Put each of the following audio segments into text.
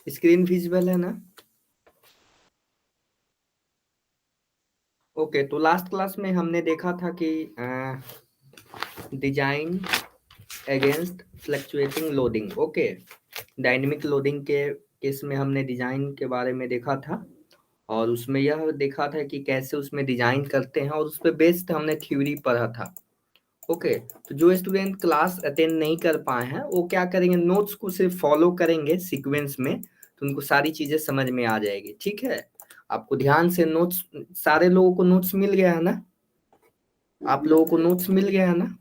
Screen visible है ना? Okay, तो लास्ट क्लास में हमने देखा था कि design against fluctuating loading. Okay, dynamic loading के केस में हमने डिजाइन के बारे में देखा था, और उसमें यह देखा था कि कैसे उसमें डिजाइन करते हैं, और उस पर बेस्ड हमने थ्योरी पढ़ा था। ओके, तो जो स्टूडेंट क्लास अटेंड नहीं कर पाए हैं वो क्या करेंगे, नोट्स को सिर्फ फॉलो करेंगे सीक्वेंस में, तो उनको सारी चीजें समझ में आ जाएगी। ठीक है, आपको ध्यान से नोट्स, सारे लोगों को नोट्स मिल गया है ना? आप लोगों को नोट्स मिल गया है ना?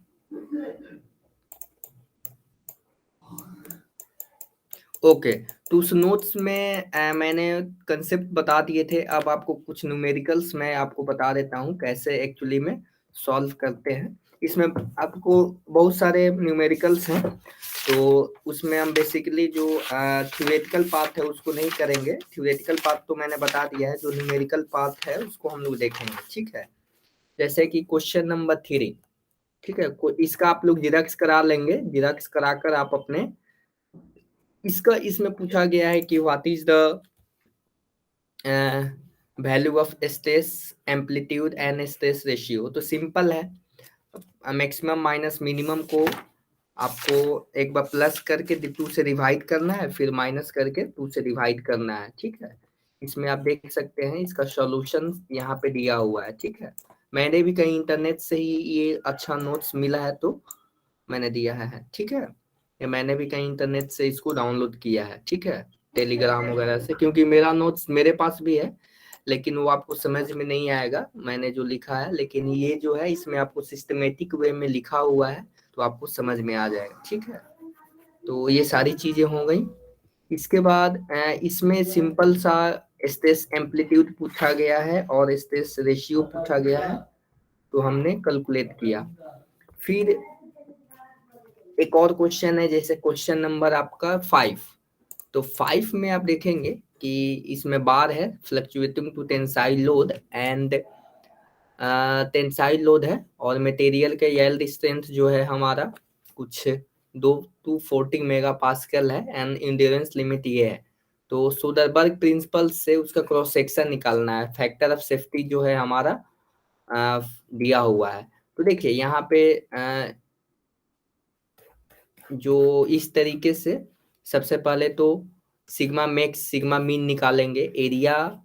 ओके, तो उस नोट्स में मैंने कंसेप्ट बता दिए थे। अब आपको कुछ न्यूमेरिकल्स मैं आपको बता देता हूँ कैसे एक्चुअली में सॉल्व करते हैं। इसमें आपको बहुत सारे न्यूमेरिकल्स हैं, तो उसमें हम बेसिकली जो थ्योरेटिकल पार्ट है उसको नहीं करेंगे। थ्योरेटिकल पार्ट तो मैंने बता दिया है, जो न्यूमेरिकल पार्ट है उसको हम लोग देखेंगे। ठीक है, जैसे कि क्वेश्चन नंबर 3। ठीक है, इसका आप लोग जिराक्स करा लेंगे, जिराक्स कराकर आप अपने, इसका इसमें पूछा गया है कि what is the value of stress amplitude and stress ratio. तो सिंपल है, मैक्सिमम माइनस मिनिमम को आपको एक बार प्लस करके 2 से डिवाइड करना है, फिर माइनस करके 2 से डिवाइड करना है। ठीक है, इसमें आप देख सकते हैं इसका सॉल्यूशन यहाँ पे दिया हुआ है। ठीक है, मैंने भी कहीं इंटरनेट से ही ये अच्छा नोट्स मिला है तो मैंने दिया है। ठीक है, ये मैंने भी कहीं इंटरनेट से इसको डाउनलोड किया है। ठीक है, टेलीग्राम वगैरह से, क्योंकि मेरा नोट्स मेरे पास भी है, लेकिन वो आपको समझ में नहीं आएगा मैंने जो लिखा है, लेकिन ये जो है इसमें आपको सिस्टमेटिक वे में लिखा हुआ है, तो आपको समझ में आ जाएगा। ठीक है, तो ये सारी चीजें हो गई। इसके बाद इसमें सिंपल सा स्ट्रेस एम्पलीट्यूड पूछा गया है और स्ट्रेस रेशियो पूछा गया है, तो हमने कैलकुलेट किया। फिर एक और क्वेश्चन है, जैसे क्वेश्चन नंबर आपका 5। तो 5 में आप देखेंगे कि इसमें बार है fluctuating to tensile load and tensile load है, और मटेरियल का यील्ड स्ट्रेंथ जो है हमारा कुछ 240 मेगा पास्कल है, एंड इंड्योरेंस लिमिट ये है। तो सोडरबर्ग प्रिंसिपल से उसका क्रॉस सेक्शन निकालना है। फैक्टर ऑफ सेफ्टी जो है हमारा दिया हुआ है। तो देखिए यहाँ पे जो इस तरीके से सबसे पहले तो सिग्मा मैक्स सिग्मा मीन निकालेंगे, एरिया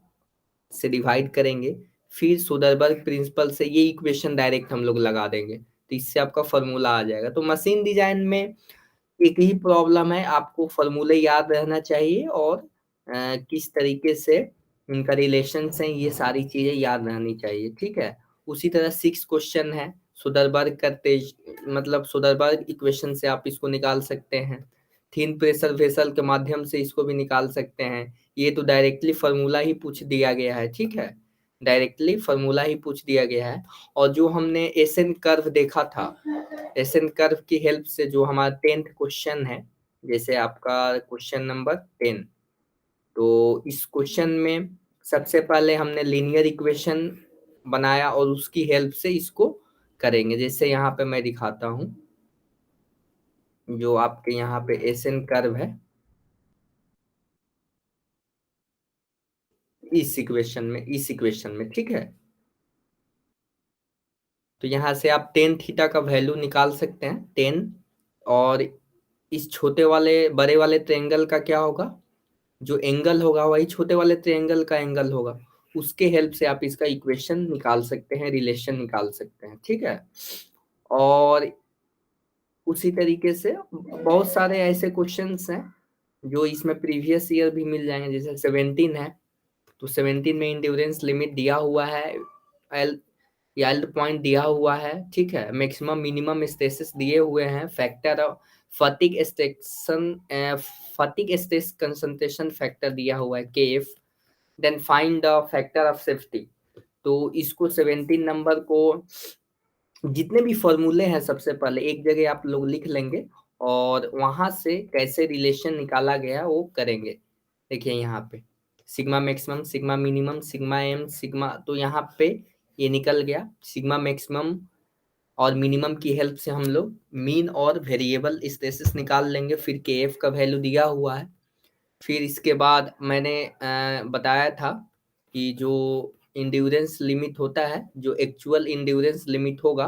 से डिवाइड करेंगे, फिर सोडरबर्ग प्रिंसिपल से ये इक्वेशन डायरेक्ट हम लोग लगा देंगे, तो इससे आपका फॉर्मूला आ जाएगा। तो मशीन डिजाइन में एक ही प्रॉब्लम है, आपको फॉर्मूले याद रहना चाहिए, और किस तरीके से इनका रिलेशन है ये सारी चीजें याद रहनी चाहिए। ठीक है, उसी तरह 6 क्वेश्चन है, सोडरबर्ग करते मतलब सोडरबर्ग इक्वेशन से आप इसको निकाल सकते हैं। थिन प्रेशर वेसल के माध्यम से इसको भी निकाल सकते हैं। ये तो डायरेक्टली फॉर्मूला ही पूछ दिया गया है। ठीक है, डायरेक्टली फॉर्मूला ही पूछ दिया गया है। और जो हमने एसएन कर्व देखा था, एसएन कर्व की हेल्प से जो हमारा 10th क्वेश्चन है, जैसे आपका क्वेश्चन नंबर 10, तो इस क्वेश्चन में सबसे पहले हमने लीनियर इक्वेशन बनाया और उसकी हेल्प से इसको करेंगे। जैसे यहाँ पे मैं दिखाता हूँ, जो आपके यहाँ पे एसएन कर्व है, इस इक्वेशन में ठीक है, तो यहाँ से आप टेन थीटा का वैल्यू निकाल सकते हैं 10, और इस छोटे वाले बड़े वाले ट्रायंगल का क्या होगा, जो एंगल होगा वही छोटे वाले ट्रायंगल का एंगल होगा, उसके हेल्प से आप इसका इक्वेशन निकाल सकते हैं, रिलेशन निकाल सकते हैं। ठीक है, और उसी तरीके से बहुत सारे ऐसे क्वेश्चंस हैं जो इसमें प्रीवियस ईयर भी मिल जाएंगे। जैसे 17 है, तो 17 में इंड्योरेंस लिमिट दिया हुआ है, एल यील्ड पॉइंट दिया हुआ है। ठीक है, मैक्सिमम मिनिमम स्ट्रेसेस दिए हुए हैं, फैक्टर ऑफ फटिग स्ट्रेक्शन फटिग स्ट्रेस कंसंट्रेशन फैक्टर दिया हुआ है KF, then find the factor of safety. तो इसको 17 नंबर को जितने भी फॉर्मूले हैं सबसे पहले एक जगह आप लोग लिख लेंगे, और वहां से कैसे रिलेशन निकाला गया वो करेंगे। देखिए यहाँ पे sigma maximum, sigma minimum, sigma M, sigma, तो यहाँ पे ये निकल गया सिग्मा मैक्सिमम और मिनिमम की हेल्प से हम लोग मीन और वेरिएबल स्ट्रेसेस निकाल लेंगे। फिर के एफ का वैल्यू दिया हुआ है, फिर इसके बाद मैंने बताया था कि जो इंड्योरेंस लिमिट होता है, जो एक्चुअल इंड्योरेंस लिमिट होगा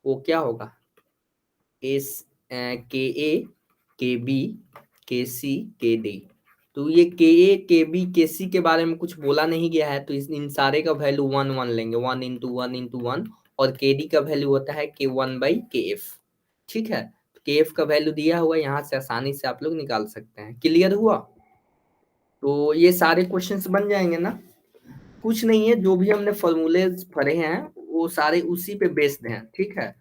वो क्या होगा, एस के ए के बी के सी के डी। तो ये के ए के बी के सी के बारे में कुछ बोला नहीं गया है, तो इन सारे का वैल्यू 1 1 लेंगे, 1 × 1 × 1, और के डी का वैल्यू होता है K1/KF। ठीक है, के एफ का वैल्यू दिया हुआ है, यहाँ से आसानी से आप लोग निकाल सकते हैं। क्लियर हुआ? तो ये सारे क्वेश्चंस बन जाएंगे ना, कुछ नहीं है, जो भी हमने फॉर्मूले पढ़े हैं वो सारे उसी पे बेस्ड हैं। ठीक है,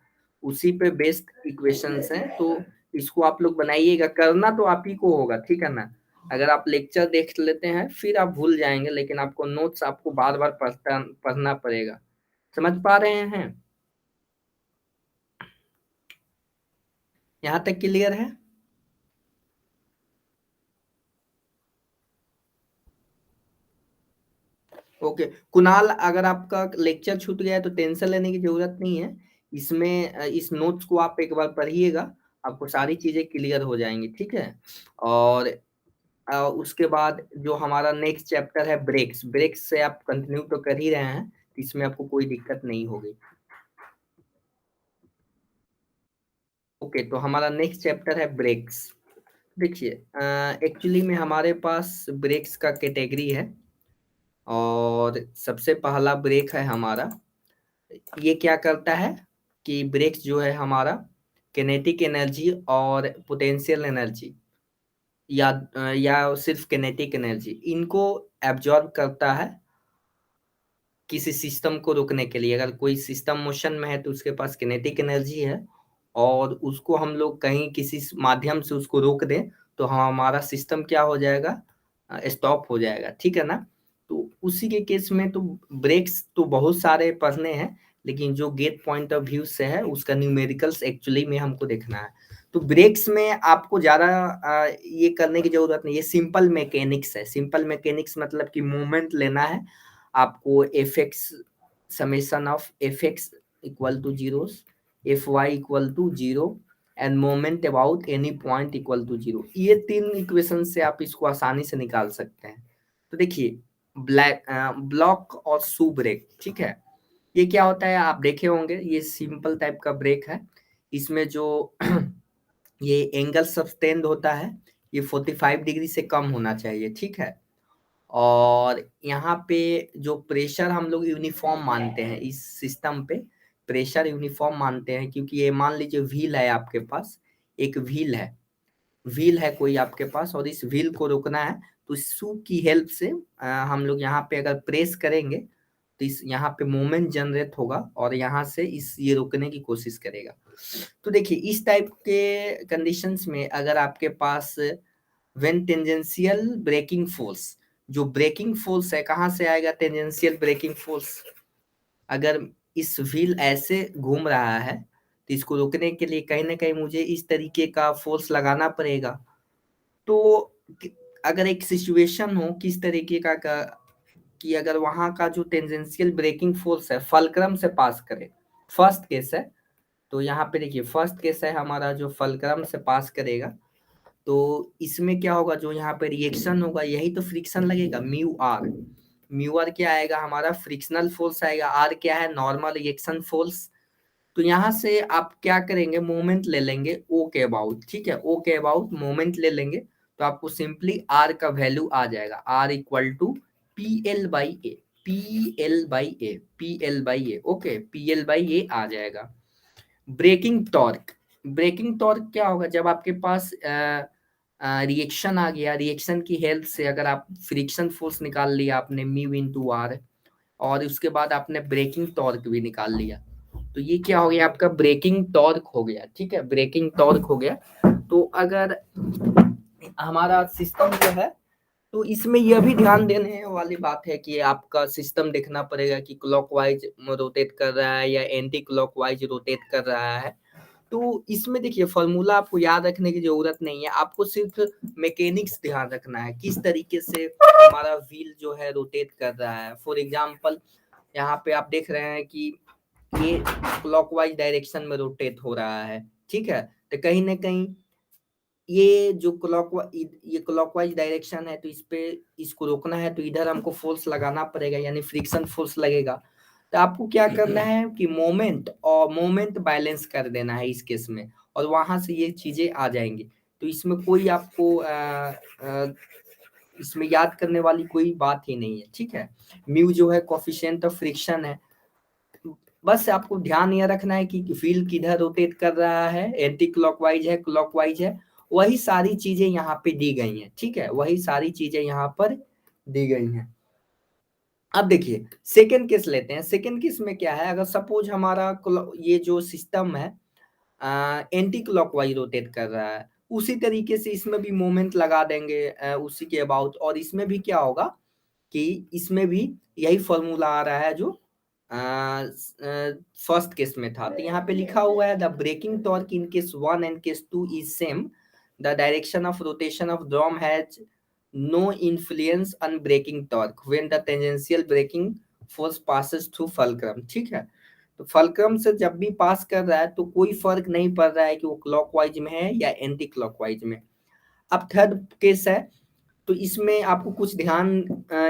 उसी पे बेस्ड इक्वेशंस हैं, तो इसको आप लोग बनाइएगा, करना तो आप ही को होगा। ठीक है ना, अगर आप लेक्चर देख लेते हैं फिर आप भूल जाएंगे, लेकिन आपको नोट्स आपको बार बार पढ़ना पड़ेगा। समझ पा रहे हैं? यहाँ तक क्लियर है? ओके कुणाल, अगर आपका लेक्चर छूट गया है तो टेंशन लेने की जरूरत नहीं है, इसमें इस नोट्स को आप एक बार पढ़िएगा, आपको सारी चीजें क्लियर हो जाएंगी। ठीक है, और उसके बाद जो हमारा नेक्स्ट चैप्टर है ब्रेक्स, ब्रेक्स से आप कंटिन्यू तो कर ही रहे हैं, तो इसमें आपको कोई दिक्कत नहीं होगी। ओके, तो हमारा नेक्स्ट चैप्टर है ब्रेक्स। देखिए, एक्चुअली में हमारे पास ब्रेक्स का कैटेगरी है, और सबसे पहला ब्रेक है हमारा, ये क्या करता है कि ब्रेक्स जो है हमारा किनेटिक एनर्जी और पोटेंशियल एनर्जी, या सिर्फ किनेटिक एनर्जी, इनको एब्जॉर्ब करता है किसी सिस्टम को रोकने के लिए। अगर कोई सिस्टम मोशन में है तो उसके पास किनेटिक एनर्जी है, और उसको हम लोग कहीं किसी माध्यम से उसको रोक दें तो हमारा सिस्टम क्या हो जाएगा, स्टॉप हो जाएगा। ठीक है ना, तो उसी के केस में तो ब्रेक्स तो बहुत सारे पढ़ने हैं, लेकिन जो गेट पॉइंट ऑफ व्यू से है उसका न्यूमेरिकल्स एक्चुअली में हमको देखना है। तो ब्रेक्स में आपको ज्यादा ये करने की जरूरत नहीं, ये सिंपल मैकेनिक्स है। सिंपल मैकेनिक्स मतलब कि मूवमेंट लेना है आपको, F X summation of F X equal to zero, F Y equal to zero, and moment about any point equal to zero. ये तीन इक्वेशन से आप इसको आसानी से निकाल सकते हैं। तो देखिए, ब्लॉक और शू ब्रेक, ठीक है, ये क्या होता है आप देखे होंगे, ये सिंपल टाइप का ब्रेक है। इसमें जो ये एंगल सस्टेन्ड होता है, ये 45 डिग्री से कम होना चाहिए। ठीक है, और यहाँ पे जो प्रेशर हम लोग यूनिफॉर्म मानते हैं इस सिस्टम पे, प्रेशर यूनिफॉर्म मानते हैं, क्योंकि ये मान लीजिए व्हील है आपके पास, एक व्हील है कोई आपके पास, और इस व्हील को रोकना है, तो शू की हेल्प से हम लोग यहाँ पे अगर प्रेस करेंगे तो इस यहाँ पे मोमेंट जनरेट होगा, और यहाँ से इस ये रोकने की कोशिश करेगा। तो देखिए, इस टाइप के कंडीशंस में अगर आपके पास व्हेन टेंजेंशियल ब्रेकिंग फोर्स, जो ब्रेकिंग फोर्स है कहाँ से आएगा, टेंजेंशियल ब्रेकिंग फोर्स, अगर इस व्हील ऐसे घूम रहा है तो इसको रोकने के लिए कहीं ना कहीं मुझे इस तरीके का फोर्स लगाना पड़ेगा। तो अगर एक सिचुएशन हो किस तरीके का कि अगर वहां का जो टेंजेंशियल ब्रेकिंग फोर्स है फलक्रम से पास करे, फर्स्ट केस है, तो यहाँ पे देखिए फर्स्ट केस है हमारा जो फलक्रम से पास करेगा, तो इसमें क्या होगा, जो यहाँ पे रिएक्शन होगा यही तो फ्रिक्शन लगेगा, म्यू आर। म्यू आर क्या आएगा हमारा, फ्रिक्शनल फोर्स आएगा, आर क्या है, नॉर्मल रिएक्शन फोर्स। तो यहाँ से आप क्या करेंगे, मोमेंट ले लेंगे ओ के अबाउट। ठीक है, ओ के अबाउट मोमेंट ले लेंगे, तो आपको सिंपली आर का वैल्यू आ जाएगा, R equal to P L by A, P L by A, P L by A. Okay, P L by A आ जाएगा। ब्रेकिंग टॉर्क, ब्रेकिंग टॉर्क क्या होगा, जब आपके पास रिएक्शन आ गया, रिएक्शन की हेल्प से अगर आप फ्रिक्शन फोर्स निकाल लिया आपने म्यू इंटू आर, और उसके बाद आपने ब्रेकिंग टॉर्क भी निकाल लिया, तो ये क्या हो गया, आपका ब्रेकिंग टॉर्क हो गया। ठीक है, ब्रेकिंग टॉर्क हो गया। तो अगर हमारा सिस्टम जो है, तो इसमें यह भी ध्यान देने वाली बात है कि आपका सिस्टम देखना पड़ेगा कि क्लॉकवाइज रोटेट कर रहा है या एंटी क्लॉकवाइज रोटेट कर रहा है। तो इसमें देखिए फॉर्मूला आपको याद रखने की जरूरत नहीं है, आपको सिर्फ मैकेनिक्स ध्यान रखना है, किस तरीके से हमारा व्हील जो है रोटेट कर रहा है। फॉर एग्जांपल यहाँ पे आप देख रहे हैं कि ये क्लॉकवाइज डायरेक्शन में रोटेट हो रहा है। ठीक है, तो कहीं ना कहीं ये जो क्लॉकवाइज डायरेक्शन है, तो इस पे इसको रोकना है तो इधर हमको फोर्स लगाना पड़ेगा, यानी फ्रिक्शन फोर्स लगेगा। तो आपको क्या करना है कि मोमेंट बैलेंस कर देना है इस केस में, और वहां से ये चीजें आ जाएंगी। तो इसमें कोई आपको इसमें याद करने वाली कोई बात ही नहीं है, ठीक है। म्यू जो है कोफिशिएंट ऑफ फ्रिक्शन है। बस आपको ध्यान यह रखना है कि फील्ड किधर रोटेट कर रहा है, एंटी क्लॉकवाइज है, क्लॉकवाइज है, वही सारी चीजें यहाँ पे दी गई हैं, ठीक है, वही सारी चीजें यहाँ पर दी गई हैं। अब देखिए सेकेंड केस लेते हैं। सेकेंड केस में क्या है, अगर सपोज हमारा ये जो सिस्टम है एंटी क्लॉकवाइज रोटेट कर रहा है, उसी तरीके से इसमें भी मोमेंट लगा देंगे उसी के अबाउट, और इसमें भी क्या होगा कि इसमें भी यही फॉर्मूला आ रहा है जो फर्स्ट केस में था। तो यहाँ पे लिखा हुआ है the braking torque in case 1 and case 2 is same, the direction of rotation of drum has no influence on braking torque when the tangential braking force passes through fulcrum, ठीक है। तो फल्क्रम से जब भी पास कर रहा है तो कोई फर्क नहीं पड़ रहा है कि वो क्लॉकवाइज में है या एंटी क्लॉकवाइज में। अब थर्ड केस है, तो इसमें आपको कुछ ध्यान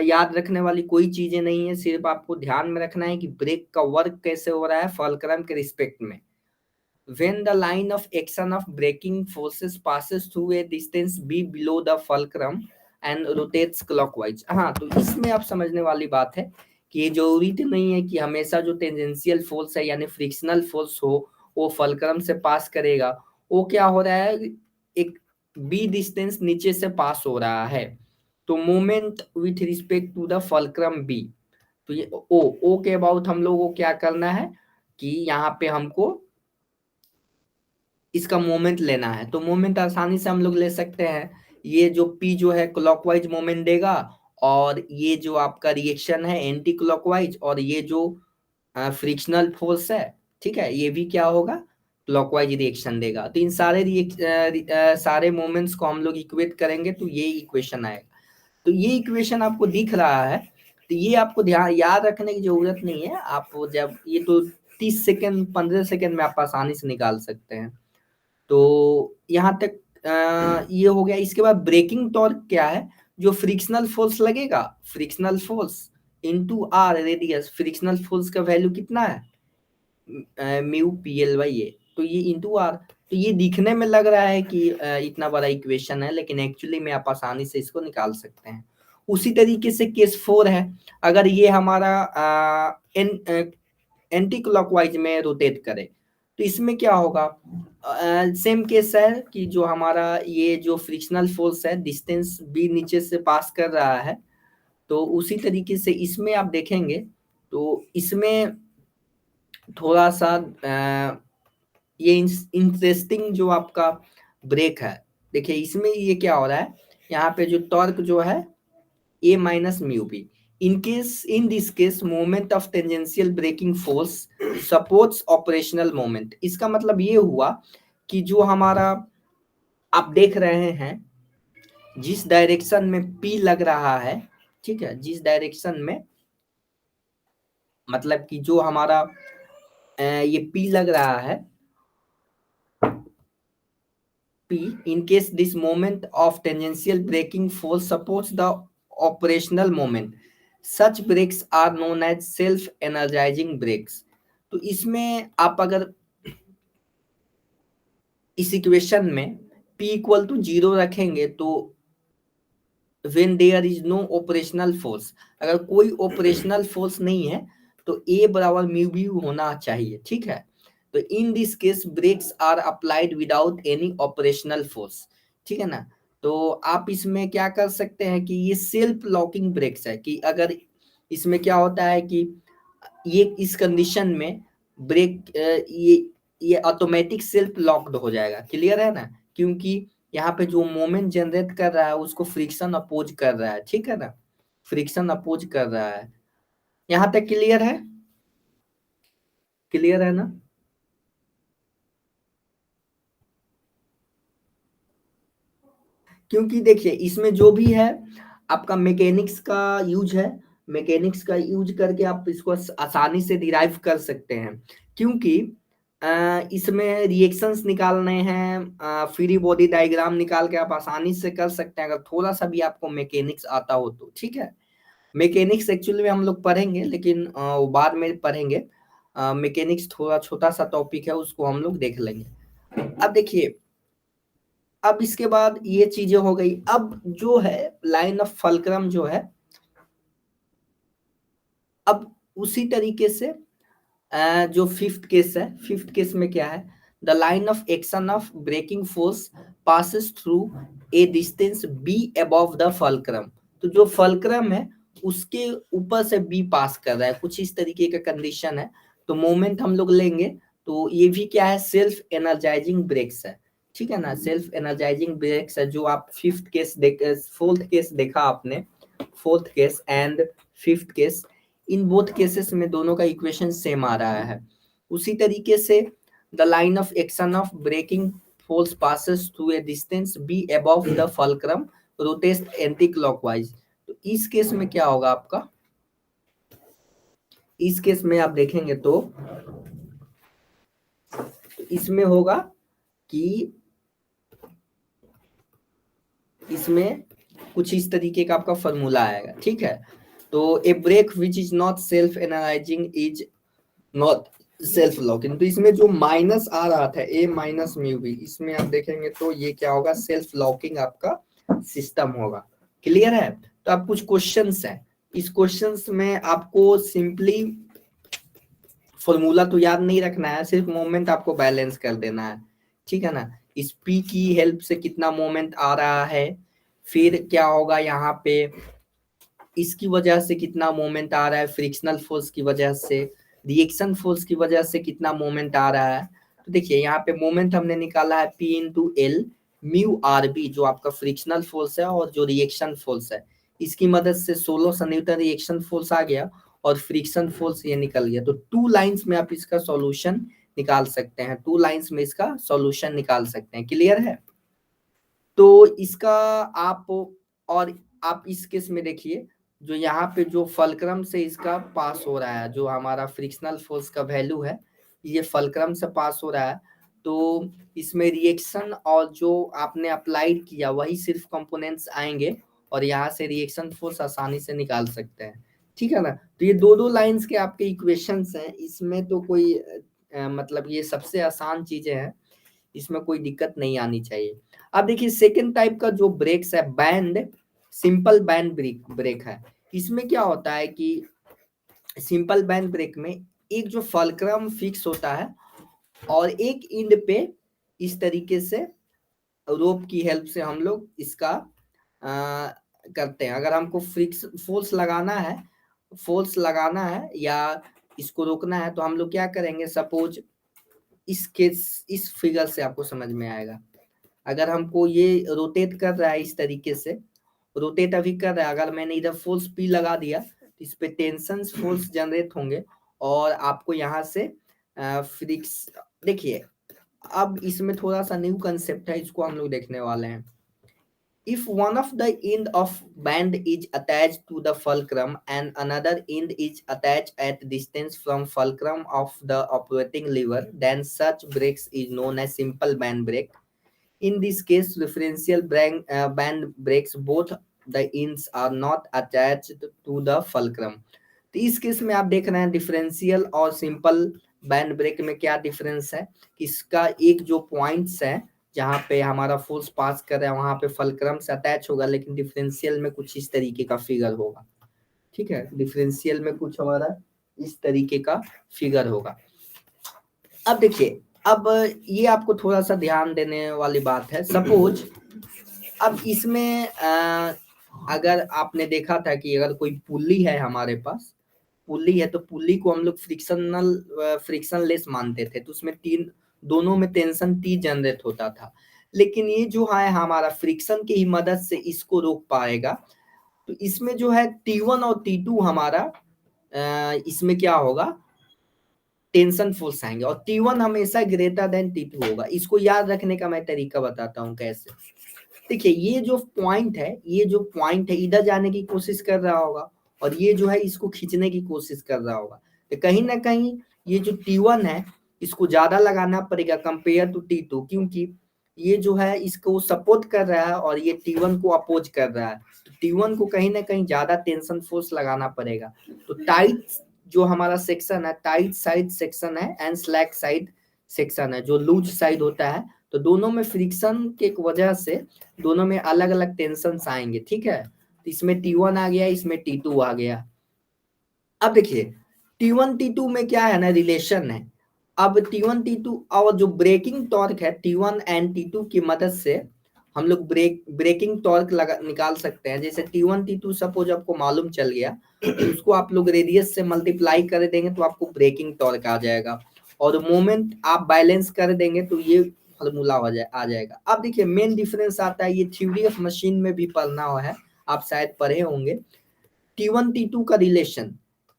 याद रखने वाली कोई चीजें नहीं है, सिर्फ आपको ध्यान में रखना है कि ब्रेक का वर्क कैसे हो रहा है फल्क्रम के रिस्पेक्ट में। when the line of action of braking forces passes through a distance b below the fulcrum and rotates clockwise। हाँ, तो इसमें आप समझने वाली बात है कि ये जरूरी तो नहीं है कि हमेशा जो टेंजेंशियल फोर्स है यानी फ्रिक्शनल फोर्स हो वो फल्क्रम से पास करेगा। वो क्या हो रहा है, एक बी डिस्टेंस नीचे से पास हो रहा है, तो moment with respect to the fulcrum B. तो ये ओ के अबाउट हम लोगों को क्या करना है कि यहाँ पे हमको इसका मोमेंट लेना है। तो मोमेंट आसानी से हम लोग ले सकते हैं, ये जो पी जो है क्लॉकवाइज मोमेंट देगा, और ये जो आपका रिएक्शन है एंटी क्लॉकवाइज, और ये जो फ्रिक्शनल फोर्स है, ठीक है, ये भी क्या होगा, क्लॉकवाइज रिएक्शन देगा। तो इन सारे मोमेंट्स को हम लोग इक्वेट करेंगे तो ये इक्वेशन आएगा। तो ये इक्वेशन आपको दिख रहा है, तो ये आपको ध्यान याद रखने की जरूरत नहीं है। आप जब ये तो 30 सेकेंड 15 सेकेंड में आप आसानी से निकाल सकते हैं। तो यहाँ तक ये हो गया। इसके बाद ब्रेकिंग टॉर्क क्या है, जो फ्रिक्शनल फोर्स लगेगा, frictional force into R radius, frictional force का वैल्यू कितना है mu P L by A, तो ये इंटू आर। तो ये दिखने में लग रहा है कि इतना बड़ा इक्वेशन है, लेकिन एक्चुअली में आप आसानी से इसको निकाल सकते हैं। उसी तरीके से केस 4 है, अगर ये हमारा एंटी क्लॉकवाइज में रोटेट करे तो इसमें क्या होगा, सेम केस है कि जो हमारा ये जो फ्रिक्शनल फोर्स है डिस्टेंस बी नीचे से पास कर रहा है, तो उसी तरीके से इसमें आप देखेंगे तो इसमें थोड़ा सा ये इंटरेस्टिंग जो आपका ब्रेक है, देखिए इसमें ये क्या हो रहा है, यहाँ पे जो टॉर्क जो है A minus mu B, in this case moment of tangential braking force supports operational moment। इसका मतलब ये हुआ कि जो हमारा आप देख रहे हैं जिस डायरेक्शन में P लग रहा है, ठीक है, जिस डायरेक्शन में मतलब कि जो हमारा ये P लग रहा है, P in case this moment of tangential braking force supports the operational moment, such brakes are known as self energizing brakes। तो इसमें आप अगर इस इक्वेशन में P इक्वल टू 0 रखेंगे तो when there is no operational force, अगर कोई ऑपरेशनल फोर्स नहीं है तो A बराबर म्यू बी होना चाहिए, ठीक है। तो in this case brakes are applied without any operational force, ठीक है ना। तो आप इसमें क्या कर सकते हैं कि ये सेल्फ लॉकिंग ब्रेक्स है, कि अगर इसमें क्या होता है कि ये इस कंडीशन में ब्रेक ये ऑटोमेटिक सेल्फ लॉक्ड हो जाएगा, क्लियर है ना, क्योंकि यहाँ पे जो मोमेंट जनरेट कर रहा है उसको फ्रिक्शन अपोज कर रहा है, ठीक है ना, फ्रिक्शन अपोज कर रहा है। यहाँ तक क्लियर है, क्लियर है ना। क्योंकि देखिए इसमें जो भी है आपका मैकेनिक्स का यूज है, मैकेनिक्स का यूज करके आप इसको आसानी से डिराइव कर सकते हैं। क्योंकि इसमें रिएक्शंस निकालने हैं, फ्री बॉडी डायग्राम निकाल के आप आसानी से कर सकते हैं, अगर थोड़ा सा भी आपको मैकेनिक्स आता हो तो। ठीक है, मैकेनिक्स एक्चुअली में हम लोग पढ़ेंगे, लेकिन वो बाद में पढ़ेंगे। मैकेनिक्स थोड़ा छोटा सा टॉपिक है, उसको हम लोग देख लेंगे। अब देखिए, अब इसके बाद ये चीजें हो गई। अब जो है लाइन ऑफ फलक्रम जो है, अब उसी तरीके से जो फिफ्थ केस है, फिफ्थ केस में क्या है, the line of action of braking force passes through a distance B above the fulcrum. तो जो फलक्रम है उसके ऊपर से बी पास कर रहा है, कुछ इस तरीके का कंडीशन है। तो मोमेंट हम लोग लेंगे, तो ये भी क्या है, सेल्फ एनर्जाइजिंग ब्रेक्स है। ठीक है ना, सेल्फ एनर्जाइजिंग ब्रेक्स है, जो आप फिफ्थ केस फोर्थ केस देखा आपने, fourth case and fifth case, in both cases में दोनों का इक्वेशन सेम आ रहा है। उसी तरीके से the line of action of braking force passes through a distance B above the fulcrum rotates anti clockwise. तो इस केस में क्या होगा आपका, इस केस में आप देखेंगे तो इसमें होगा कि इसमें कुछ इस तरीके का आपका फॉर्मूला आएगा। ठीक है, तो a brake which is not self energising is not self locking. तो इसमें जो माइनस आ रहा था ए माइनस म्यू बी, इसमें आप देखेंगे तो ये क्या होगा, सेल्फ लॉकिंग आपका सिस्टम होगा। क्लियर है। तो आप कुछ क्वेश्चंस है, इस क्वेश्चंस में आपको सिंपली फॉर्मूला तो याद नहीं रखना है, सिर्फ मोमेंट आपको बैलेंस कर देना है। ठीक है ना, इस पी की हेल्प से कितना मोमेंट आ रहा है, फिर क्या होगा यहाँ पे, इसकी वजह से कितना मोमेंट आ रहा है, फ्रिक्शनल फोर्स की वजह से, रिएक्शन फोर्स की वजह से कितना मोमेंट आ रहा है। तो देखिए यहाँ पे मोमेंट हमने निकाला है P into L mu R B, जो आपका फ्रिक्शनल फोर्स है और जो रिएक्शन फोर्स है, इसकी मदद से 1600 न्यूटन रिएक्शन फोर्स आ गया और फ्रिक्शन फोर्स ये निकल गया। तो टू लाइंस में आप इसका सॉल्यूशन निकाल सकते हैं, टू लाइंस में इसका सॉल्यूशन निकाल सकते हैं। क्लियर है। तो इसका आप, और आप इस केस में देखिए, जो यहाँ पे जो फलक्रम से इसका पास हो रहा है, जो हमारा फ्रिक्शनल फोर्स का वैल्यू है, ये फलक्रम से पास हो रहा है। तो इसमें रिएक्शन और जो आपने अप्लाइड किया वही सिर्फ कंपोनेंट्स आएंगे, और यहाँ से रिएक्शन फोर्स आसानी से निकाल सकते हैं। ठीक है ना। तो ये दो दो लाइंस के आपके इक्वेशंस हैं, इसमें तो कोई मतलब ये सबसे आसान चीजें हैं, इसमें कोई दिक्कत नहीं आनी चाहिए। अब देखिए सेकेंड टाइप का जो ब्रेक्स है, बैंड, सिंपल बैंड ब्रेक है। इसमें क्या होता है कि सिंपल बैंड ब्रेक में एक जो फलक्रम फिक्स होता है और एक इंड पे इस तरीके से रोप की हेल्प से हम लोग इसका करते हैं। अगर हमको फोर्स लगाना है या इसको रोकना है, तो हम लोग क्या करेंगे, सपोज इस फिगर से आपको समझ में आएगा। अगर हमको ये रोटेट कर रहा है इस तरीके से, रोटेट अभी कर रहा है, अगर मैंने इधर फोर्स पी लगा दिया तो इस पे टेंशन फोर्स जनरेट होंगे और आपको यहाँ से फ्रिक्स, देखिए अब इसमें थोड़ा सा न्यू कंसेप्ट है, इसको हम लोग देखने वाले हैं। If one of the end of band is attached to the fulcrum and another end is attached at distance from fulcrum of the operating lever, then such breaks is known as simple band break. In this case, referential band breaks, both the ends are not attached to the fulcrum. तो इस case में आप देख रहे हैं differential और simple band break में क्या डिफरेंस है, इसका एक जो पॉइंट्स है जहाँ पे हमारा फोर्स पास कर रहा है वहां पे फलक्रम से अटैच होगा, लेकिन डिफरेंशियल में कुछ इस तरीके का फिगर होगा। ठीक है, डिफरेंशियल में कुछ हमारा इस तरीके का फिगर होगा। अब देखिए, अब ये आपको थोड़ा सा ध्यान देने वाली बात है। सपोज अब इसमें अगर आपने देखा था कि अगर कोई पुल्ली है हमारे पास, पुल्ली है, तो पुल्ली को हम लोग फ्रिक्शनलेस मानते थे, तो उसमें दोनों में टेंशन T जनरेट होता था। लेकिन ये जो है हमारा फ्रिक्शन की ही मदद से इसको रोक पाएगा। तो इसमें जो है T1 और T2 हमारा इसमें क्या होगा, टेंशन फोर्स आएंगे, और T1 हमेशा ग्रेटर देन T2 होगा। इसको याद रखने का मैं तरीका बताता हूँ कैसे। देखिए ये जो पॉइंट है इधर जाने की कोशिश कर रहा होगा, और ये जो है इसको खींचने की कोशिश कर रहा होगा। तो कहीं ना कहीं ये जो T1 है इसको ज्यादा लगाना पड़ेगा कंपेयर टू T2, क्योंकि ये जो है इसको सपोर्ट कर रहा है और ये T1 को अपोज कर रहा है। तो T1 को कहीं ना कहीं ज्यादा टेंशन फोर्स लगाना पड़ेगा। तो टाइट जो हमारा सेक्शन है, टाइट साइड सेक्शन है एंड स्लैक साइड सेक्शन है, जो लूज साइड होता है। तो दोनों में फ्रिक्शन के वजह से दोनों में अलग अलग टेंशन आएंगे, ठीक है। तो इसमें T1 आ गया, इसमें T2 आ गया। अब देखिए T1 T2 में क्या है ना, रिलेशन है। अब T1 T2 और जो ब्रेकिंग टॉर्क है T1 एंड T2 की मदद से हम लोग ब्रेकिंग टॉर्क निकाल सकते हैं। जैसे T1 T2 सपोज आपको मालूम चल गया, तो उसको आप लोग रेडियस से मल्टीप्लाई कर देंगे तो आपको ब्रेकिंग टॉर्क आ जाएगा, और मोमेंट आप बैलेंस कर देंगे तो ये फॉर्मूला आ जाएगा। अब देखिए मेन डिफरेंस आता है, ये थ्योरी ऑफ मशीन में भी पढ़ना है, आप शायद पढ़े होंगे। T1 T2 का रिलेशन,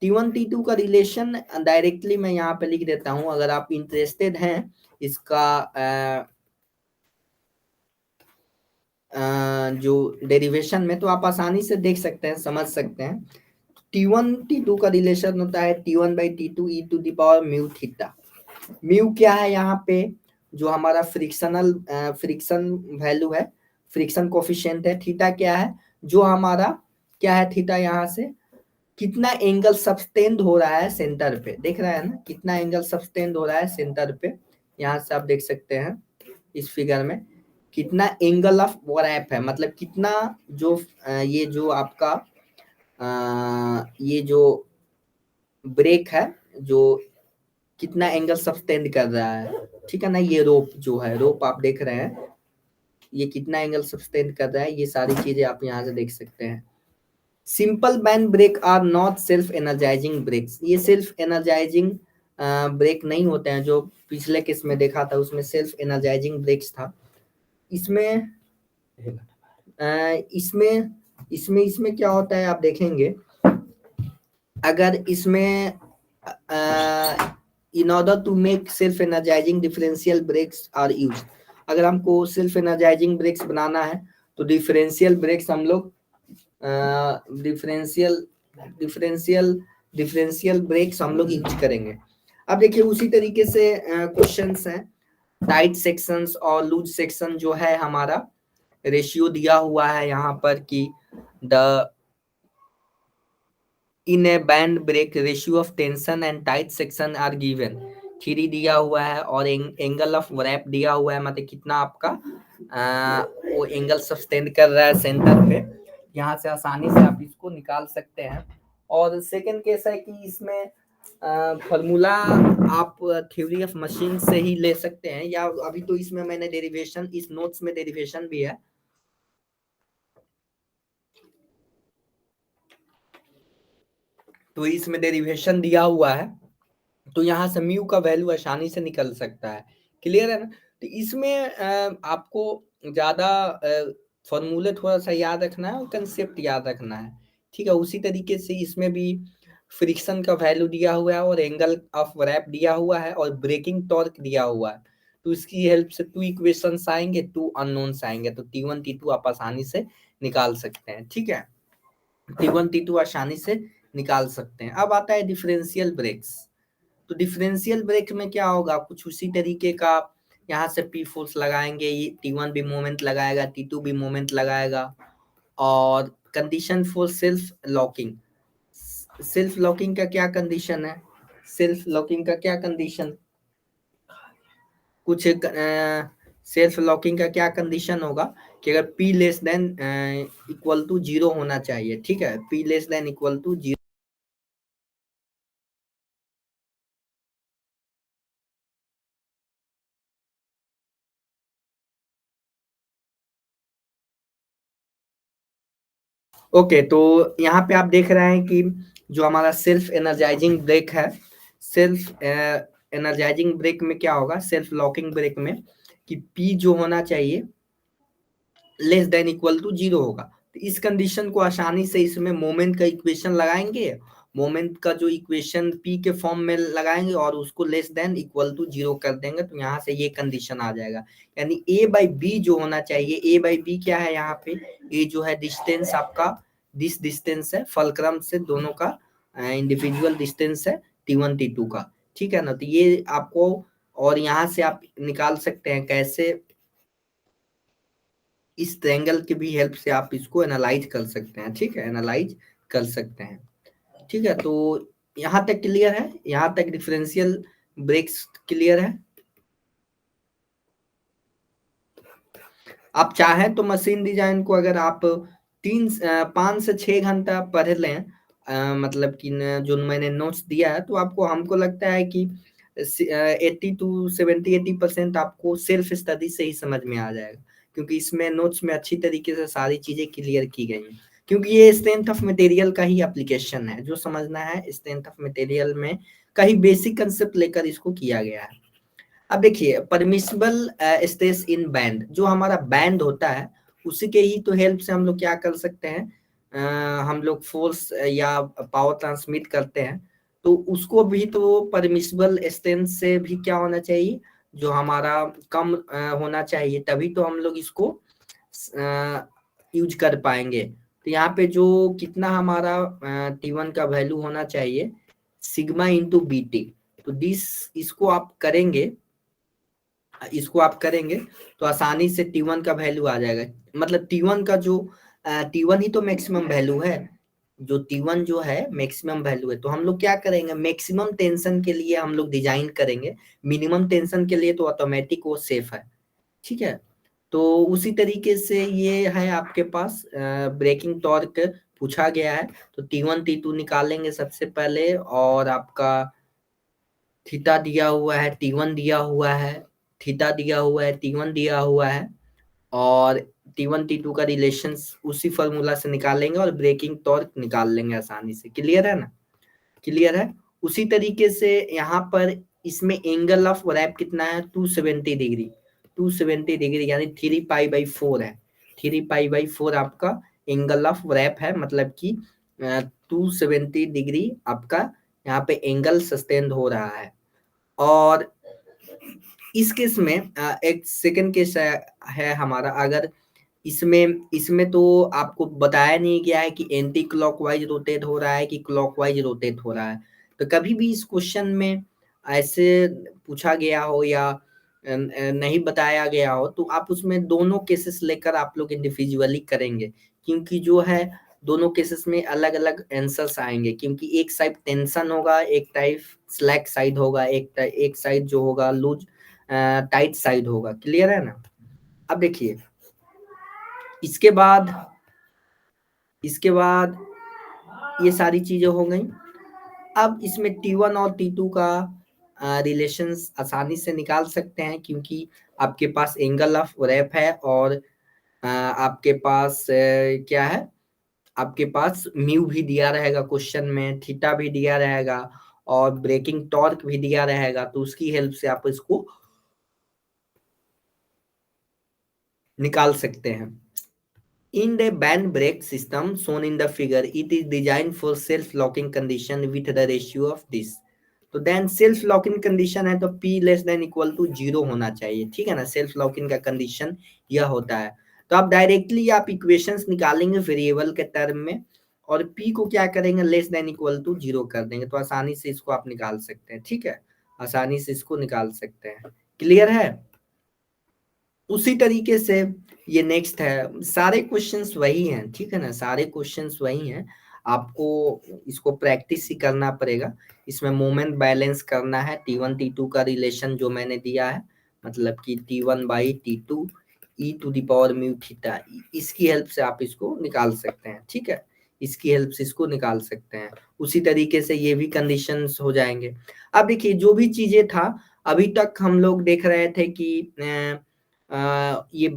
T1 T2 का रिलेशन डायरेक्टली मैं यहाँ पे लिख देता हूँ, अगर आप इंटरेस्टेड हैं इसका जो डेरिवेशन में, तो आप आसानी से देख सकते हैं, समझ सकते हैं। T1 T2 का रिलेशन होता है T1/T2 e to the power mu theta. Mu क्या है यहाँ पे, जो हमारा फ्रिक्शन वैल्यू है, फ्रिक्शन कोफिशिएंट है। थीटा क्या है, जो हमारा क्या है, थीटा यहाँ से कितना एंगल सब्सटेंड हो रहा है सेंटर पे, देख रहा है ना, कितना एंगल सब्सटेंड हो रहा है सेंटर पे। यहाँ से आप देख सकते हैं इस फिगर में कितना एंगल ऑफ रैप है, मतलब कितना जो ये जो आपका ये जो ब्रेक है, जो कितना एंगल सब्सटेंड कर रहा है, ठीक है ना। ये रोप जो है, रोप आप देख रहे हैं, ये कितना एंगल सब्सटेंड कर रहा है, ये सारी चीजें आप यहाँ से देख सकते हैं। Simple band brake are not self energizing brakes, ये सेल्फ एनर्जाइजिंग ब्रेक नहीं होते हैं। जो पिछले केस में देखा था उसमें सेल्फ एनर्जाइजिंग ब्रेक्स था। इसमें इसमें इसमें इसमें क्या होता है आप देखेंगे, अगर इसमें in order to make self energizing differential brakes are use, अगर हमको सेल्फ एनर्जाइजिंग ब्रेक्स बनाना है तो डिफरेंशियल ब्रेक्स हम लोग डिफरेंशियल ब्रेक्स हम लोग यूज करेंगे। अब देखिए उसी तरीके से क्वेश्चंस हैं, टाइट सेक्शंस और लूज सेक्शन जो है हमारा रेशियो दिया हुआ है यहाँ पर कि the in a band brake ratio of tension and tight section are given, 3 दिया हुआ है और एंगल ऑफ रैप दिया हुआ है, मतलब कितना आपका वो एंगल सब्सटेंड कर रहा है सेंटर पे। यहाँ से आसानी से आप इसको निकाल सकते हैं। और सेकंड केस है कि इसमें फॉर्मूला आप थ्योरी ऑफ मशीन से ही ले सकते हैं, या अभी तो इसमें मैंने डेरिवेशन, इस नोट्स में डेरिवेशन भी है, तो इसमें डेरिवेशन दिया हुआ है, तो यहाँ से म्यू का वैल्यू आसानी से निकल सकता है। क्लियर है ना। तो इसमें आपको ज्यादा फॉर्मूले थोड़ा सा याद रखना है और कंसेप्ट याद रखना है, ठीक है। उसी तरीके से इसमें भी फ्रिक्शन का वैल्यू दिया हुआ है और एंगल ऑफ रैप दिया हुआ है और ब्रेकिंग टॉर्क दिया हुआ है। तो इसकी हेल्प से 2 इक्वेशंस आएंगे, 2 अननोन्स आएंगे, तो T1 T2 आप आसानी से निकाल सकते हैं, ठीक है। T1 T2 आसानी से निकाल सकते हैं। अब आता है डिफरेंशियल ब्रेक्स। तो डिफरेंशियल ब्रेक में क्या होगा, कुछ उसी तरीके का, यहाँ से P फोर्स लगाएंगे, ये T1 भी मोमेंट लगाएगा, T2 भी मोमेंट लगाएगा, और condition for self locking. Self locking का क्या कंडीशन है, सेल्फ लॉकिंग का क्या कंडीशन, कुछ सेल्फ लॉकिंग का क्या कंडीशन होगा कि अगर P less than equal to 0 होना चाहिए, ठीक है। P less than equal to 0। Okay, तो यहाँ पे आप देख रहे हैं कि जो हमारा सेल्फ एनर्जाइजिंग ब्रेक है, सेल्फ एनर्जाइजिंग ब्रेक में क्या होगा, सेल्फ लॉकिंग ब्रेक में, कि P जो होना चाहिए लेस देन इक्वल टू 0 होगा। तो इस कंडीशन को आसानी से इसमें मोमेंट का इक्वेशन लगाएंगे, मोमेंट का जो इक्वेशन P के फॉर्म में लगाएंगे और उसको लेस देन इक्वल टू 0 कर देंगे, तो यहाँ से ये कंडीशन आ जाएगा। यानी A/B जो होना चाहिए, A/B क्या है यहाँ पे, A जो है डिस्टेंस आपका, दिस डिस्टेंस है फलक्रम से दोनों का इंडिविजुअल डिस्टेंस है T1 T2 का, ठीक है ना। तो ये आपको और यहाँ से आप निकाल सकते हैं कैसे, इस ट्रायंगल की भी हेल्प से आप इसको एनालाइज कर सकते हैं। ठीक है, एनालाइज कर सकते हैं। ठीक है, तो यहाँ तक क्लियर है, यहाँ तक डिफरेंशियल ब्रेक्स क्लियर है। आप चाहें तो मशीन डिजाइन को अगर आप 5 से 6 घंटा पढ़ लें, मतलब कि जो मैंने नोट्स दिया है, तो आपको, हमको लगता है कि 80 to 70 80% आपको सेल्फ स्टडी से ही समझ में आ जाएगा, क्योंकि इसमें नोट्स में अच्छी तरीके से सारी चीजें क्लियर की गई हैं। क्योंकि ये स्ट्रेंथ ऑफ मटेरियल का ही एप्लीकेशन है, जो समझना है स्ट्रेंथ ऑफ मटेरियल में कहीं बेसिक कंसेप्ट लेकर इसको किया गया है। अब देखिए, परमिसिबल स्ट्रेस इन बैंड, जो हमारा बैंड होता है उसी के ही तो हेल्प से हम लोग क्या कर सकते हैं, हम लोग फोर्स या पावर ट्रांसमिट करते हैं। तो उसको भी तो परमिसिबल स्ट्रेंथ से भी क्या होना चाहिए, जो हमारा कम होना चाहिए, तभी तो हम लोग इसको यूज कर पाएंगे। तो यहाँ पे जो कितना हमारा T1 का वैल्यू होना चाहिए, सिग्मा इंटू बी टी। तो दिस, इसको आप करेंगे, इसको आप करेंगे तो आसानी से T1 का वैल्यू आ जाएगा। मतलब T1 का जो T1 ही तो मैक्सिमम वैल्यू है, जो T1 जो है मैक्सिमम वैल्यू है। तो हम लोग क्या करेंगे, मैक्सिमम टेंशन के लिए हम लोग डिजाइन करेंगे, मिनिमम टेंशन के लिए तो ऑटोमेटिक वो सेफ है। ठीक है, तो उसी तरीके से ये है आपके पास ब्रेकिंग टॉर्क पूछा गया है। तो T1 T2 निकालेंगे सबसे पहले, और आपका थीटा दिया हुआ है, T1 दिया हुआ है, थीटा दिया हुआ है, T1 दिया हुआ है, और T1 T2 का रिलेशन उसी फॉर्मूला से निकालेंगे और ब्रेकिंग टॉर्क निकाल लेंगे आसानी से। क्लियर है ना, क्लियर है। उसी तरीके से यहाँ पर इसमें एंगल ऑफ रैप कितना है, 270 डिग्री, 270 डिग्री यानी 3 पाई/4 है। 3 पाई/4 आपका एंगल ऑफ रैप है, मतलब कि 270 डिग्री आपका यहाँ पे एंगल सस्टेन हो रहा है। और इस केस में एक सेकंड केस है हमारा, अगर इसमें इसमें तो आपको बताया नहीं गया है कि एंटी क्लॉकवाइज रोटेट हो रहा है कि क्लॉकवाइज रोटेट हो रहा है। तो कभी भी इस क्वेश्चन में ऐसे पूछा गया हो या नहीं बताया गया हो, तो आप उसमें दोनों केसेस लेकर आप लोग इंडिविजुअली करेंगे, क्योंकि जो है दोनों केसेस में अलग अलग आंसर्स आएंगे, क्योंकि एक साइड टेंशन होगा, एक टाइप स्लैक साइड होगा, एक साइड जो होगा लूज टाइट साइड होगा। क्लियर है ना। अब देखिए, इसके बाद इसके बाद ये सारी चीजें हो गई। अब इसमें T1 और T2 का रिलेशंस आसानी से निकाल सकते हैं, क्योंकि आपके पास एंगल ऑफ रैप है, और आपके पास क्या है, आपके पास म्यू भी दिया रहेगा क्वेश्चन में, थीटा भी दिया रहेगा, और ब्रेकिंग टॉर्क भी दिया रहेगा। तो उसकी हेल्प से आप इसको निकाल सकते हैं। In the band brake system shown in the figure, it is designed for self-locking condition with the ratio of this. तो देन सेल्फ लॉकिंग कंडीशन है तो P less than equal to 0 होना चाहिए। ठीक है ना, सेल्फ लॉकिंग का condition यह होता है। तो आप डायरेक्टली आप इक्वेशंस निकालेंगे वेरिएबल के टर्म में, और P को क्या करेंगे, लेस देन इक्वल टू 0 कर देंगे, तो आसानी से इसको आप निकाल सकते हैं। ठीक है, आसानी से इसको निकाल सकते हैं। क्लियर है। उसी तरीके से ये नेक्स्ट है, सारे क्वेश्चंस वही हैं। ठीक है ना, सारे क्वेश्चंस वही हैं, आपको इसको प्रैक्टिस ही करना पड़ेगा। इसमें मोमेंट बैलेंस करना है, T1 T2 का रिलेशन जो मैंने दिया है, मतलब कि T1/T2 e⁻μ थीटा, इसकी हेल्प से आप इसको निकाल सकते हैं। ठीक है, इसकी हेल्प से इसको निकाल सकते हैं। उसी तरीके से ये भी कंडीशंस हो जाएंगे। अब देखिए, जो भी चीजें था अभी तक हम लोग देख रहे थे कि ये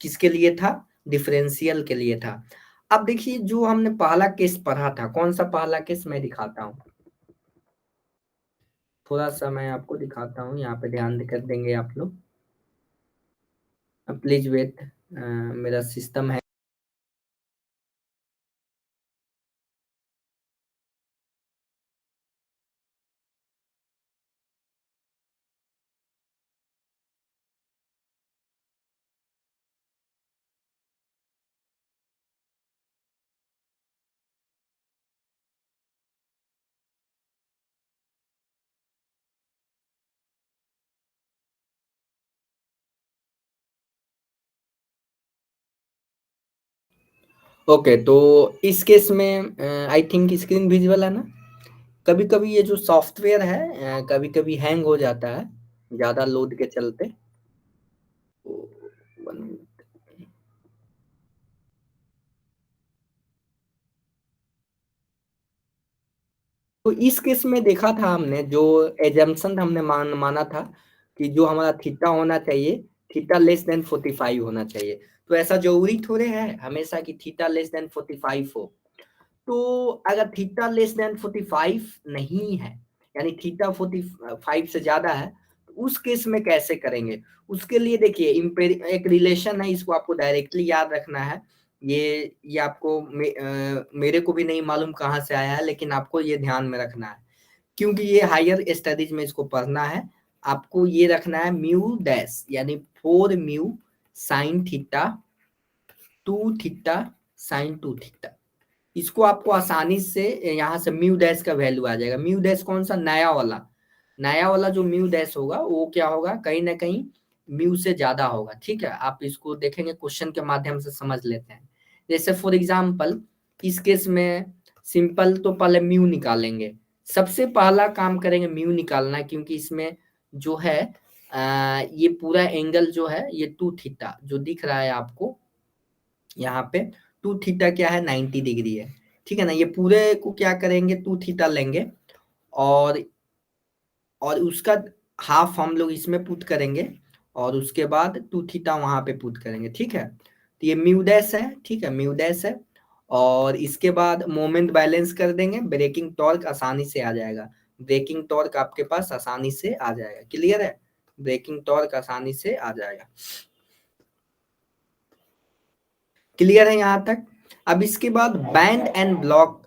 किसके लिए था, डिफरेंशियल के लिए था। अब देखिए, जो हमने पहला केस पढ़ा था, कौन सा पहला केस, मैं दिखाता हूँ, थोड़ा सा मैं आपको दिखाता हूँ, यहाँ पे ध्यान कर देंगे आप लोग, प्लीज वेट, मेरा सिस्टम है। ओके, तो इस केस में आई थिंक स्क्रीन विजिबल है ना। कभी कभी ये जो सॉफ्टवेयर है कभी कभी हैंग हो जाता है ज्यादा लोड के चलते। तो 1 मिनट। तो इस केस में देखा था हमने, जो एजम्पशन हमने माना था कि जो हमारा थीटा होना चाहिए, थीटा लेस देन 45 होना चाहिए। तो ऐसा जरूरी थोड़े है हमेशा कि थीटा लेस देन 45 हो। तो अगर थीटा लेस देन 45 नहीं है, यानी थीटा 45 से ज्यादा है, तो उस केस में कैसे करेंगे? उसके लिए देखिए एक रिलेशन है, इसको आपको डायरेक्टली याद रखना है। ये आपको मेरे को भी नहीं मालूम कहाँ से आया है, लेकिन आपको ये ध्यान में रखना है क्योंकि ये हायर स्टडीज में इसको पढ़ना है। आपको ये रखना है म्यू डैश, यानी 4 mu sine theta 2 theta sine 2 theta. इसको आपको आसानी से यहाँ से म्यू डैश का वैल्यू आ जाएगा। म्यू डैश कौन सा? नया वाला जो म्यू डैश होगा वो क्या होगा, कहीं ना कहीं म्यू से ज्यादा होगा। ठीक है, आप इसको देखेंगे क्वेश्चन के माध्यम से समझ लेते हैं। जैसे फॉर एग्जांपल इस केस में सिंपल, तो पहले म्यू निकालेंगे। सबसे पहला काम करेंगे म्यू निकालना, क्योंकि इसमें जो है ये पूरा एंगल जो है ये 2 थीटा जो दिख रहा है आपको यहाँ पे, 2 थीटा क्या है, 90 डिग्री है। ठीक है ना, ये पूरे को क्या करेंगे, 2 थीटा लेंगे और उसका हाफ हम लोग इसमें पुट करेंगे और उसके बाद 2 थीटा वहां पे पुट करेंगे। ठीक है, तो ये म्यू डैश है। ठीक है, म्यू डैश है। और इसके बाद मोमेंट बैलेंस कर देंगे, ब्रेकिंग टॉर्क आसानी से आ जाएगा। ब्रेकिंग टॉर्क आपके पास आसानी से आ जाएगा। क्लियर है, ब्रेकिंग टॉर्क आसानी से आ जाएगा। क्लियर है यहाँ तक? अब इसके बाद बैंड एंड ब्लॉक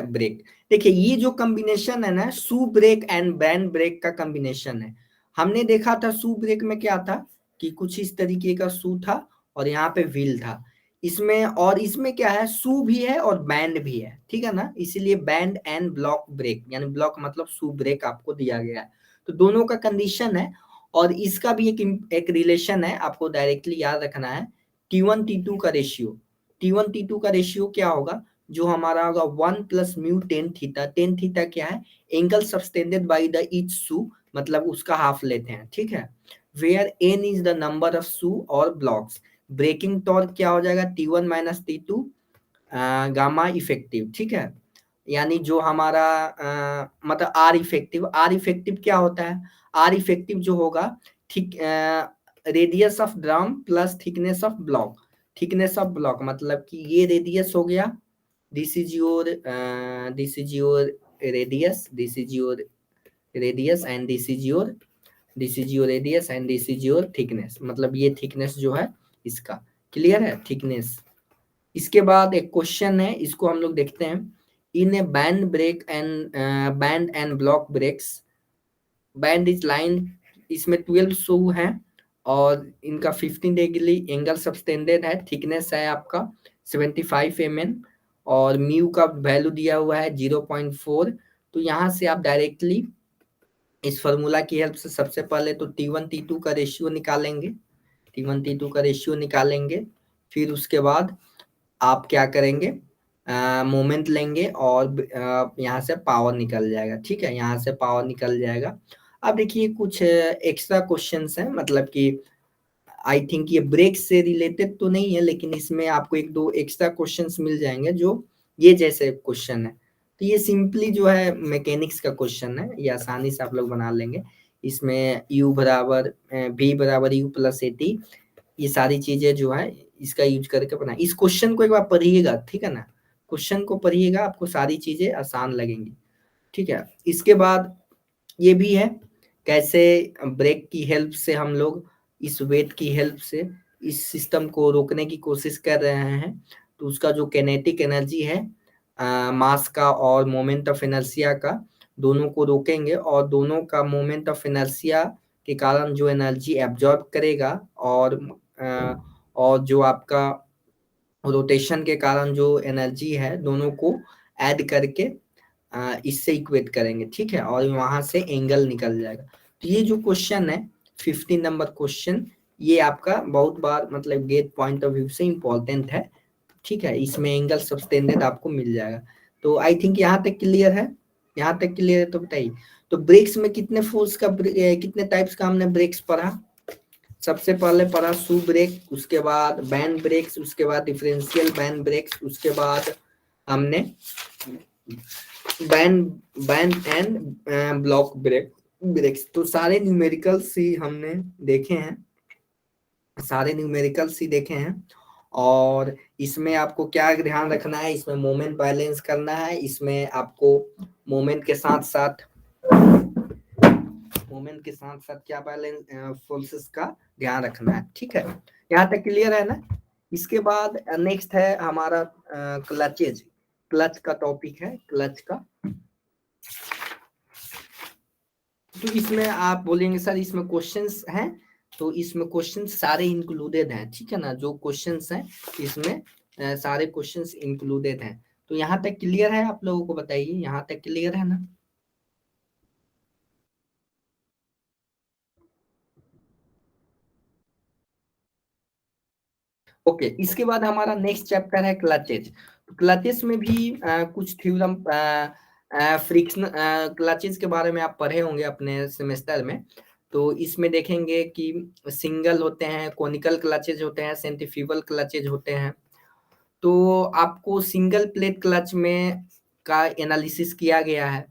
ब्रेक। देखिए ये जो कॉम्बिनेशन है ना, शू ब्रेक एंड बैंड ब्रेक का कॉम्बिनेशन है। हमने देखा था शू ब्रेक में क्या था कि कुछ इस तरीके का शू था और यहाँ पे व्हील था। इसमें क्या है, शू भी है और बैंड भी है। ठीक है ना, इसीलिए बैंड एंड ब्लॉक ब्रेक, यानी ब्लॉक मतलब शू ब्रेक आपको दिया गया है। तो दोनों का कंडीशन है और इसका भी एक रिलेशन है, आपको डायरेक्टली याद रखना है। T1 T2 का रेशियो, T1 T2 का रेशियो क्या होगा, जो हमारा होगा 1 plus mu tan theta. Tan theta क्या है, angle subtended by the each shoe, मतलब उसका हाफ लेते हैं। ठीक है, where N is the number of shoe और ब्लॉक्स। ब्रेकिंग टॉर्क क्या हो जाएगा, T1 minus T2 gamma effective. ठीक है, यानी जो हमारा मतलब आर इफेक्टिव क्या होता है, आर इफेक्टिव जो होगा, ठीक, radius of drum plus thickness of block. Thickness of block मतलब कि ये रेडियस हो गया, this is your radius, this is your radius and this is your thickness, मतलब ये थिकनेस जो है इसका। क्लियर है, थिकनेस। इसके बाद एक क्वेश्चन है, इसको हम लोग देखते हैं। In a band and block brakes, band is line, इसमें 12 शू है और इनका 15 डिग्री एंगल सबटेंडेड है। थिकनेस है आपका 75 mm और म्यू का वैल्यू दिया हुआ है 0.4। तो यहाँ से आप डायरेक्टली इस फॉर्मूला की हेल्प से सबसे पहले तो T1 T2 का रेशियो निकालेंगे, T1 T2 का रेशियो निकालेंगे। फिर उसके बाद आप क्या करेंगे, मोमेंट लेंगे और यहाँ से पावर निकल जाएगा। ठीक है, यहाँ से पावर निकल जाएगा। अब देखिए कुछ एक्स्ट्रा क्वेश्चंस हैं, मतलब कि आई थिंक ये ब्रेक से रिलेटेड तो नहीं है, लेकिन इसमें आपको एक दो एक्स्ट्रा क्वेश्चंस मिल जाएंगे जो ये जैसे क्वेश्चन है। तो ये सिंपली जो है मैकेनिक्स का क्वेश्चन है, ये आसानी से आप लोग बना लेंगे। इसमें u बराबर v बराबर u प्लस ए टी, ये सारी चीजें जो है इसका यूज करके बना। इस क्वेश्चन को एक बार पढ़िएगा, ठीक है ना, क्वेश्चन को पढ़िएगा, आपको सारी चीजें आसान लगेंगी। ठीक है, इसके बाद ये भी है कैसे ब्रेक की हेल्प से हम लोग इस वेट की हेल्प से इस सिस्टम को रोकने की कोशिश कर रहे हैं। तो उसका जो कैनेटिक एनर्जी है, मास का और मोमेंट ऑफ इनर्शिया का, दोनों को रोकेंगे और दोनों का मोमेंट ऑफ इनर्शिया के कारण जो एनर्जी एब्जॉर्ब करेगा और जो आपका रोटेशन के कारण जो एनर्जी है, दोनों को ऐड करके इससे इक्वेट करेंगे। ठीक है, और वहां से एंगल निकल जाएगा। तो ये जो क्वेश्चन है 15 नंबर क्वेश्चन, ये आपका बहुत बार मतलब गेट पॉइंट ऑफ व्यू से इम्पोर्टेंट है। ठीक है, इसमें एंगल सब्टेंडेड आपको मिल जाएगा। तो आई थिंक यहाँ तक क्लियर है, यहाँ तक क्लियर है तो बताइए। तो ब्रेक्स में कितने फोर्स का कितने टाइप्स का हमने ब्रेक्स पढ़ा? सबसे पहले पढ़ा शू ब्रेक, उसके बाद बैंड ब्रेक्स, उसके बाद डिफरेंशियल बैंड ब्रेक्स, उसके बाद हमने band band and block brakes. तो सारे न्यूमेरिकल्स ही हमने देखे हैं, सारे न्यूमेरिकल्स ही देखे हैं। और इसमें आपको क्या ध्यान रखना है, इसमें मोमेंट बैलेंस करना है, इसमें आपको मोमेंट के साथ साथ क्या बैलेंस फोर्सेस का ध्यान रखना है। ठीक है, यहाँ तक क्लियर है ना? इसके बाद नेक्स्ट है हमारा क्लचेज, क्लच का टॉपिक है, क्लच का। तो इसमें आप बोलेंगे सर इसमें क्वेश्चंस हैं, तो इसमें क्वेश्चंस सारे इंक्लूडेड हैं, ठीक है ना? जो क्वेश्चंस हैं इसमें सारे क्वेश्चंस इंक्लूडेड हैं। तो यहाँ तक क्लियर है? आप लोगों को बताइए, यहाँ तक क्लियर है ना? ओके, इसके बाद हमारा नेक्स्ट चैप्टर है क्लचेज। क्लचेज में भी कुछ थ्योरम, फ्रिक्शन क्लचेज के बारे में आप पढ़े होंगे अपने सेमेस्टर में। तो इसमें देखेंगे कि सिंगल होते हैं, कोनिकल क्लचेज होते हैं, सेंट्रीफ्यूगल क्लचेज होते हैं। तो आपको सिंगल प्लेट क्लच में का एनालिसिस किया गया है।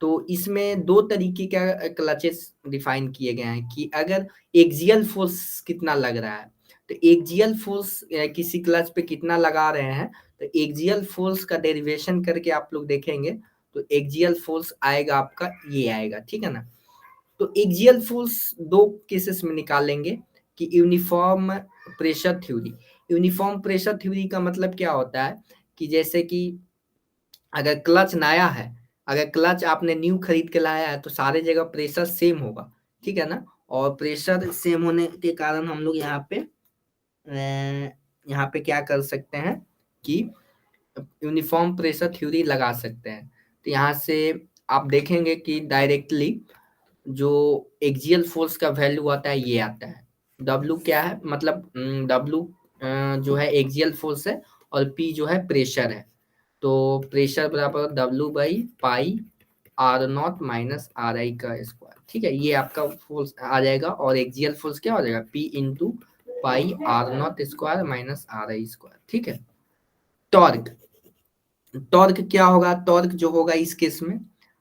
तो इसमें दो तरीके का क्लचेस डिफाइन किए गए हैं कि अगर एक्सियल फोर्स कितना लग रहा है, तो एक्सियल फोर्स किसी क्लच पे कितना लगा रहे हैं, तो एक्सियल फोर्स का डेरिवेशन करके आप लोग देखेंगे तो एक्सियल फोर्स आएगा आपका, ये आएगा, ठीक है ना? तो एक्सियल फोर्स दो केसेस में निकालेंगे कि uniform pressure theory. Uniform pressure theory का मतलब क्या होता है कि जैसे कि अगर क्लच नया है, अगर क्लच आपने न्यू खरीद के लाया है तो सारे जगह प्रेशर सेम होगा, ठीक है ना? और प्रेशर सेम होने के कारण हम लोग यहाँ पे क्या कर सकते हैं कि यूनिफॉर्म प्रेशर थ्योरी लगा सकते हैं। तो यहाँ से आप देखेंगे कि डायरेक्टली जो एक्सियल फोर्स का वैल्यू आता है ये आता है। W क्या है, मतलब W जो है एक्सियल फोर्स है और P जो है प्रेशर है। तो प्रेशर बराबर W by pi R not minus R I का स्क्वायर, ठीक है? ये आपका फोर्स आ जाएगा। और एक्सियल फोर्स क्या हो जाएगा, P into pi R not square minus R I square, ठीक है? टॉर्क, टॉर्क क्या होगा? टॉर्क जो होगा इस केस में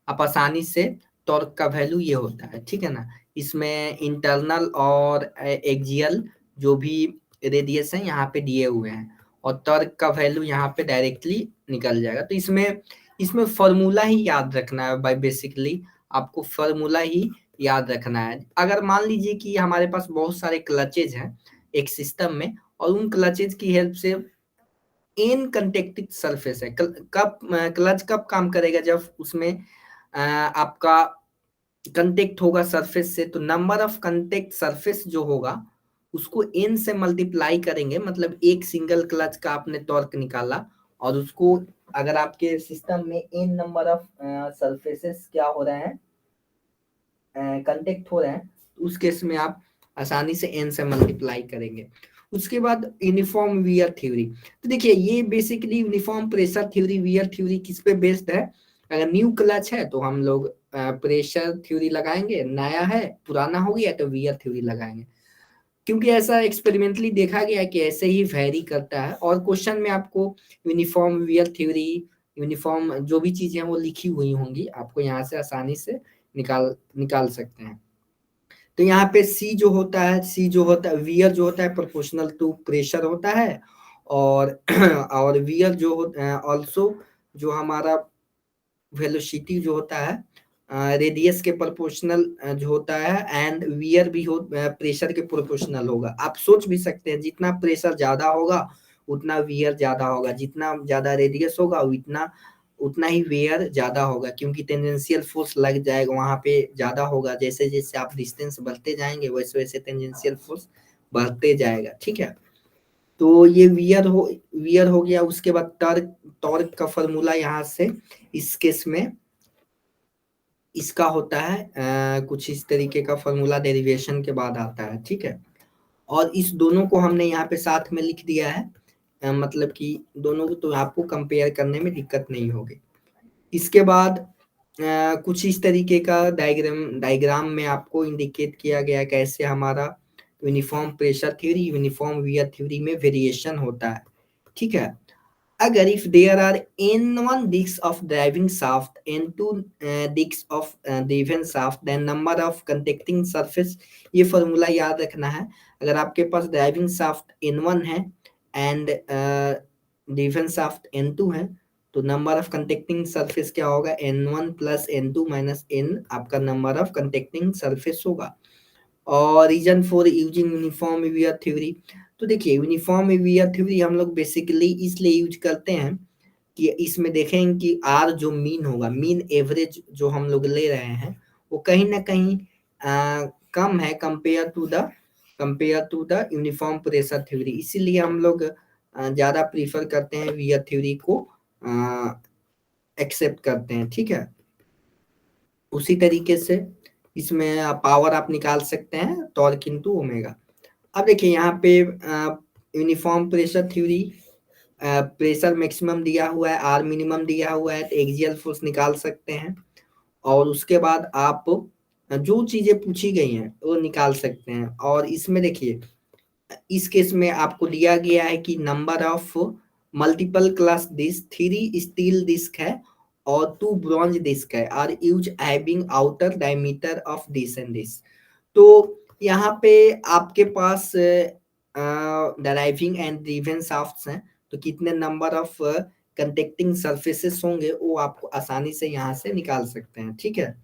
आप आसानी से, टॉर्क का वैल्यू ये होता है, ठीक है ना? इसमें इंटरनल और एक्सियल जो भी रेडियस है यहाँ पे दिए हुए हैं, और टॉर्क का वैल्यू यहाँ पे डायरेक्टली निकल जाएगा। तो इसमें इसमें फॉर्मूला ही याद रखना है, बाय बेसिकली आपको फॉर्मूला ही याद रखना है। अगर मान लीजिए कि हमारे पास बहुत सारे क्लचेज हैं एक सिस्टम में, और उन क्लचेज की हेल्प से इन कंटेक्टेड सरफेस है, कब क्लच कब काम करेगा, जब उसमें आपका कंटेक्ट होगा सरफेस से, तो नंबर ऑफ कंटेक्ट सरफेस जो होगा उसको n से मल्टीप्लाई करेंगे। मतलब एक सिंगल क्लच का आपने टॉर्क निकाला, और उसको अगर आपके सिस्टम में n नंबर ऑफ सरफेसेस क्या हो रहे हैं, कंटेक्ट हो रहे हैं, तो उस केस में आप आसानी से n से मल्टीप्लाई करेंगे। उसके बाद यूनिफॉर्म वियर थ्योरी। तो देखिए ये basically uniform pressure theory, wear theory किस पे बेस्ड है? अगर न्यू क्लच है तो हम लोग प्रेशर थ्योरी लगाएंगे, नया है पुराना हो गया तो वियर थ्योरी लगाएंगे, क्योंकि ऐसा एक्सपेरिमेंटली देखा गया है कि ऐसे ही वेरी करता है। और क्वेश्चन में आपको यूनिफॉर्म वियर थ्योरी, यूनिफॉर्म जो भी चीजें हैं वो लिखी हुई होंगी, आपको यहाँ से आसानी से निकाल सकते हैं। तो यहाँ पे सी जो होता है, वियर जो होता है प्रोपोर्शनल टू प्रेशर होता है, और और वियर जो ऑल्सो जो हमारा वेलोसिटी जो होता है रेडियस के प्रोपोर्शनल जो होता है, एंड वियर भी हो प्रेशर के प्रोपोर्शनल होगा। आप सोच भी सकते हैं जितना प्रेशर ज्यादा होगा उतना वियर ज्यादा होगा, जितना ज्यादा रेडियस होगा उतना ही वेयर ज्यादा होगा, क्योंकि टेंजेंशियल फोर्स लग जाएगा वहां पे ज्यादा होगा। जैसे जैसे आप डिस्टेंस बढ़ते जाएंगे वैसे वैसे टेंजेंशियल फोर्स बढ़ते जाएगा, ठीक है? तो ये वियर हो गया। उसके बाद टॉर्क, टॉर्क का फॉर्मूला यहाँ से इस केस में इसका होता है कुछ इस तरीके का फॉर्मूला डेरिवेशन के बाद आता है, ठीक है? और इस दोनों को हमने यहाँ पे साथ में लिख दिया है मतलब कि दोनों को तो आपको कंपेयर करने में दिक्कत नहीं होगी। इसके बाद कुछ इस तरीके का डायग्राम में आपको इंडिकेट किया गया है कैसे हमारा uniform pressure theory, uniform wear theory में वेरिएशन होता है। ठीक है, अगर if there are n1 discs of driving shaft and two discs of driven shaft, then number of contacting surface, ये फॉर्मूला याद रखना है। अगर आपके पास ड्राइविंग शाफ्ट n1 है एंड ड्रिवन शाफ्ट n2 है, तो नंबर ऑफ कंटेक्टिंग सरफेस क्या होगा, n1 plus n2 minus n आपका नंबर ऑफ कंटेक्टिंग सरफेस होगा। और reason for using uniform wear theory, तो देखिए यूनिफॉर्म वियर थ्योरी हम लोग बेसिकली इसलिए यूज करते हैं कि इसमें देखेंगे कि आर जो मीन होगा, मीन एवरेज जो हम लोग ले रहे हैं वो कहीं ना कहीं कम है compare to the uniform pressure theory, इसीलिए हम लोग ज्यादा प्रीफर करते हैं वियर थ्योरी को एक्सेप्ट करते हैं। ठीक है, उसी तरीके से इसमें पावर आप निकाल सकते हैं टॉर्क इनटू ओमेगा। अब देखिए यहाँ पे uniform pressure theory, pressure maximum दिया हुआ है, आर मिनिमम दिया हुआ है, तो एक्सियल फोर्स निकाल सकते हैं। और उसके बाद आप जो चीजें पूछी गई हैं वो निकाल सकते हैं। और इसमें देखिए इस केस में आपको दिया गया है कि number of multiple class disc, 3 steel disc है और 2 ब्रॉन्ज डिस्क है, are use having outer diameter of this and this. तो यहाँ पे आपके पास ड्राइविंग एंड ड्रिवन शाफ्ट्स हैं, तो कितने नंबर ऑफ कंटेक्टिंग सरफेसेस होंगे वो आपको आसानी से यहाँ से निकाल सकते हैं। ठीक है,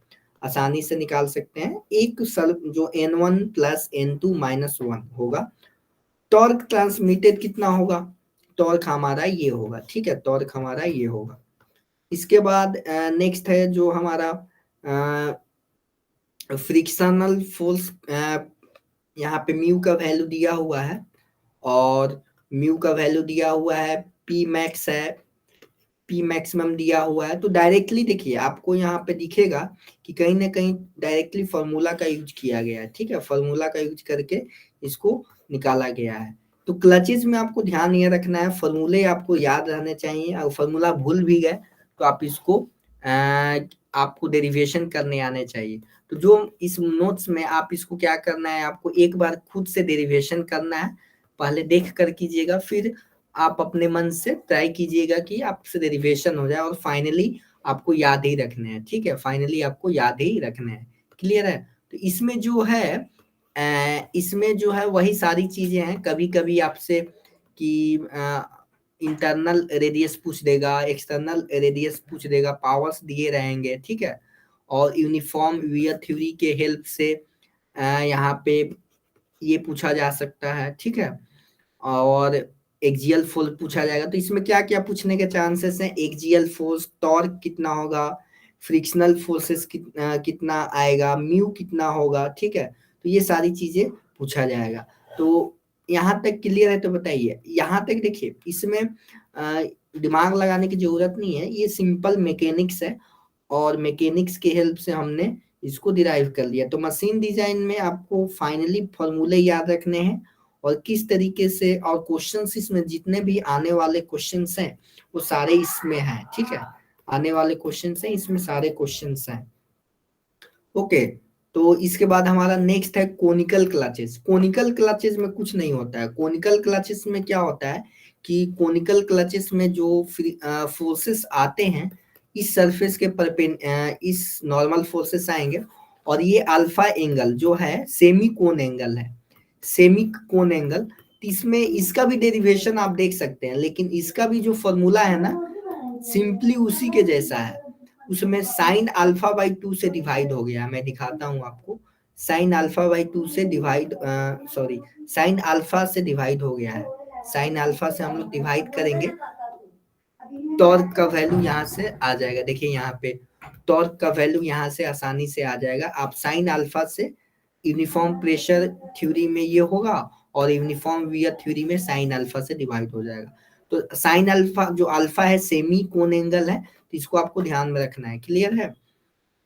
आसानी से निकाल सकते हैं। एक जो n1 प्लस n2 माइनस 1 होगा। टॉर्क ट्रांसमिटेड कितना होगा, टॉर्क हमारा ये होगा। ठीक है, टॉर्क हमारा ये होगा। इसके बाद नेक्स्ट है जो हमारा फ्रिक्शनल फोर्स, यहाँ पे म्यू का वैल्यू दिया हुआ है और म्यू का वैल्यू दिया हुआ है, पी मैक्स है, पी मैक्सिमम दिया हुआ है। तो डायरेक्टली देखिए आपको यहाँ पे दिखेगा कि कहीं ना कहीं डायरेक्टली फॉर्मूला का यूज किया गया है। ठीक है, फॉर्मूला का यूज करके इसको निकाला गया है। तो क्लचेज में आपको ध्यान ये रखना है, फॉर्मूले आपको याद रहने चाहिए। अगर फॉर्मूला भूल भी गए तो आप इसको आपको डेरिवेशन करने आने चाहिए। तो जो इस नोट्स में आप इसको क्या करना है, आपको एक बार खुद से डेरिवेशन करना है, पहले देख कर कीजिएगा, फिर आप अपने मन से ट्राई कीजिएगा कि आपसे डेरिवेशन हो जाए और फाइनली आपको याद ही रखने हैं। ठीक है, फाइनली आपको याद ही रखने हैं। क्लियर है, तो इसमें जो है वही सारी चीजें हैं। कभी कभी आपसे कि इंटरनल रेडियस पूछ देगा, एक्सटर्नल रेडियस पूछ देगा, पावर्स दिए रहेंगे। ठीक है, और यूनिफॉर्म वियर थ्योरी के हेल्प से यहाँ पे ये पूछा जा सकता है। ठीक है, और एक्सियल फोर्स पूछा जाएगा। तो इसमें क्या क्या पूछने के चांसेस हैं, एक्सियल फोर्स, टॉर्क कितना होगा, फ्रिक्शनल फोर्सेस कितना आएगा, म्यू कितना होगा। ठीक है, तो ये सारी चीजें पूछा जाएगा। तो यहाँ तक क्लियर है तो बताइए। यहाँ तक देखिए इसमें दिमाग लगाने की जरूरत नहीं है, ये सिंपल मैकेनिक्स है और मैकेनिक्स के हेल्प से हमने इसको डिराइव कर लिया। तो मशीन डिजाइन में आपको फाइनली फॉर्मूले याद रखने हैं और किस तरीके से, और क्वेश्चंस इसमें जितने भी आने वाले क्वेश्चंस हैं वो सारे इसमें हैं। ठीक है, आने वाले क्वेश्चंस हैं इसमें, सारे क्वेश्चंस हैं। ओके, तो इसके बाद हमारा नेक्स्ट है कोनिकल क्लचेस। कोनिकल क्लचेस में कुछ नहीं होता है। कोनिकल क्लचेस में क्या होता है कि कोनिकल क्लचेस में जो फोर्सेस आते हैं इस सरफेस के इस नॉर्मल फोर्सेस आएंगे और ये अल्फा एंगल जो है सेमी कोन एंगल है, सेमी कोन एंगल। इसमें इसका भी डेरिवेशन आप देख सकते हैं, लेकिन इसका भी जो फॉर्मूला है ना सिंपली उसी के जैसा है। उसमें साइन अल्फा बाई 2 से डिवाइड हो गया, मैं दिखाता हूं आपको। साइन अल्फा बाई 2 से डिवाइड, सॉरी, साइन अल्फा से डिवाइड हो गया है। साइन अल्फा से हम लोग डिवाइड करेंगे, टॉर्क का वैल्यू यहाँ से आ जाएगा। देखिए यहाँ पे टॉर्क का वैल्यू यहाँ से आसानी से आ जाएगा। आप साइन अल्फा से यूनिफॉर्म प्रेशर थ्योरी में ये होगा और यूनिफॉर्म वियर थ्योरी में साइन अल्फा से डिवाइड हो जाएगा। तो साइन अल्फा, जो अल्फा है सेमी कोन एंगल है, तो इसको आपको ध्यान में रखना है। क्लियर है,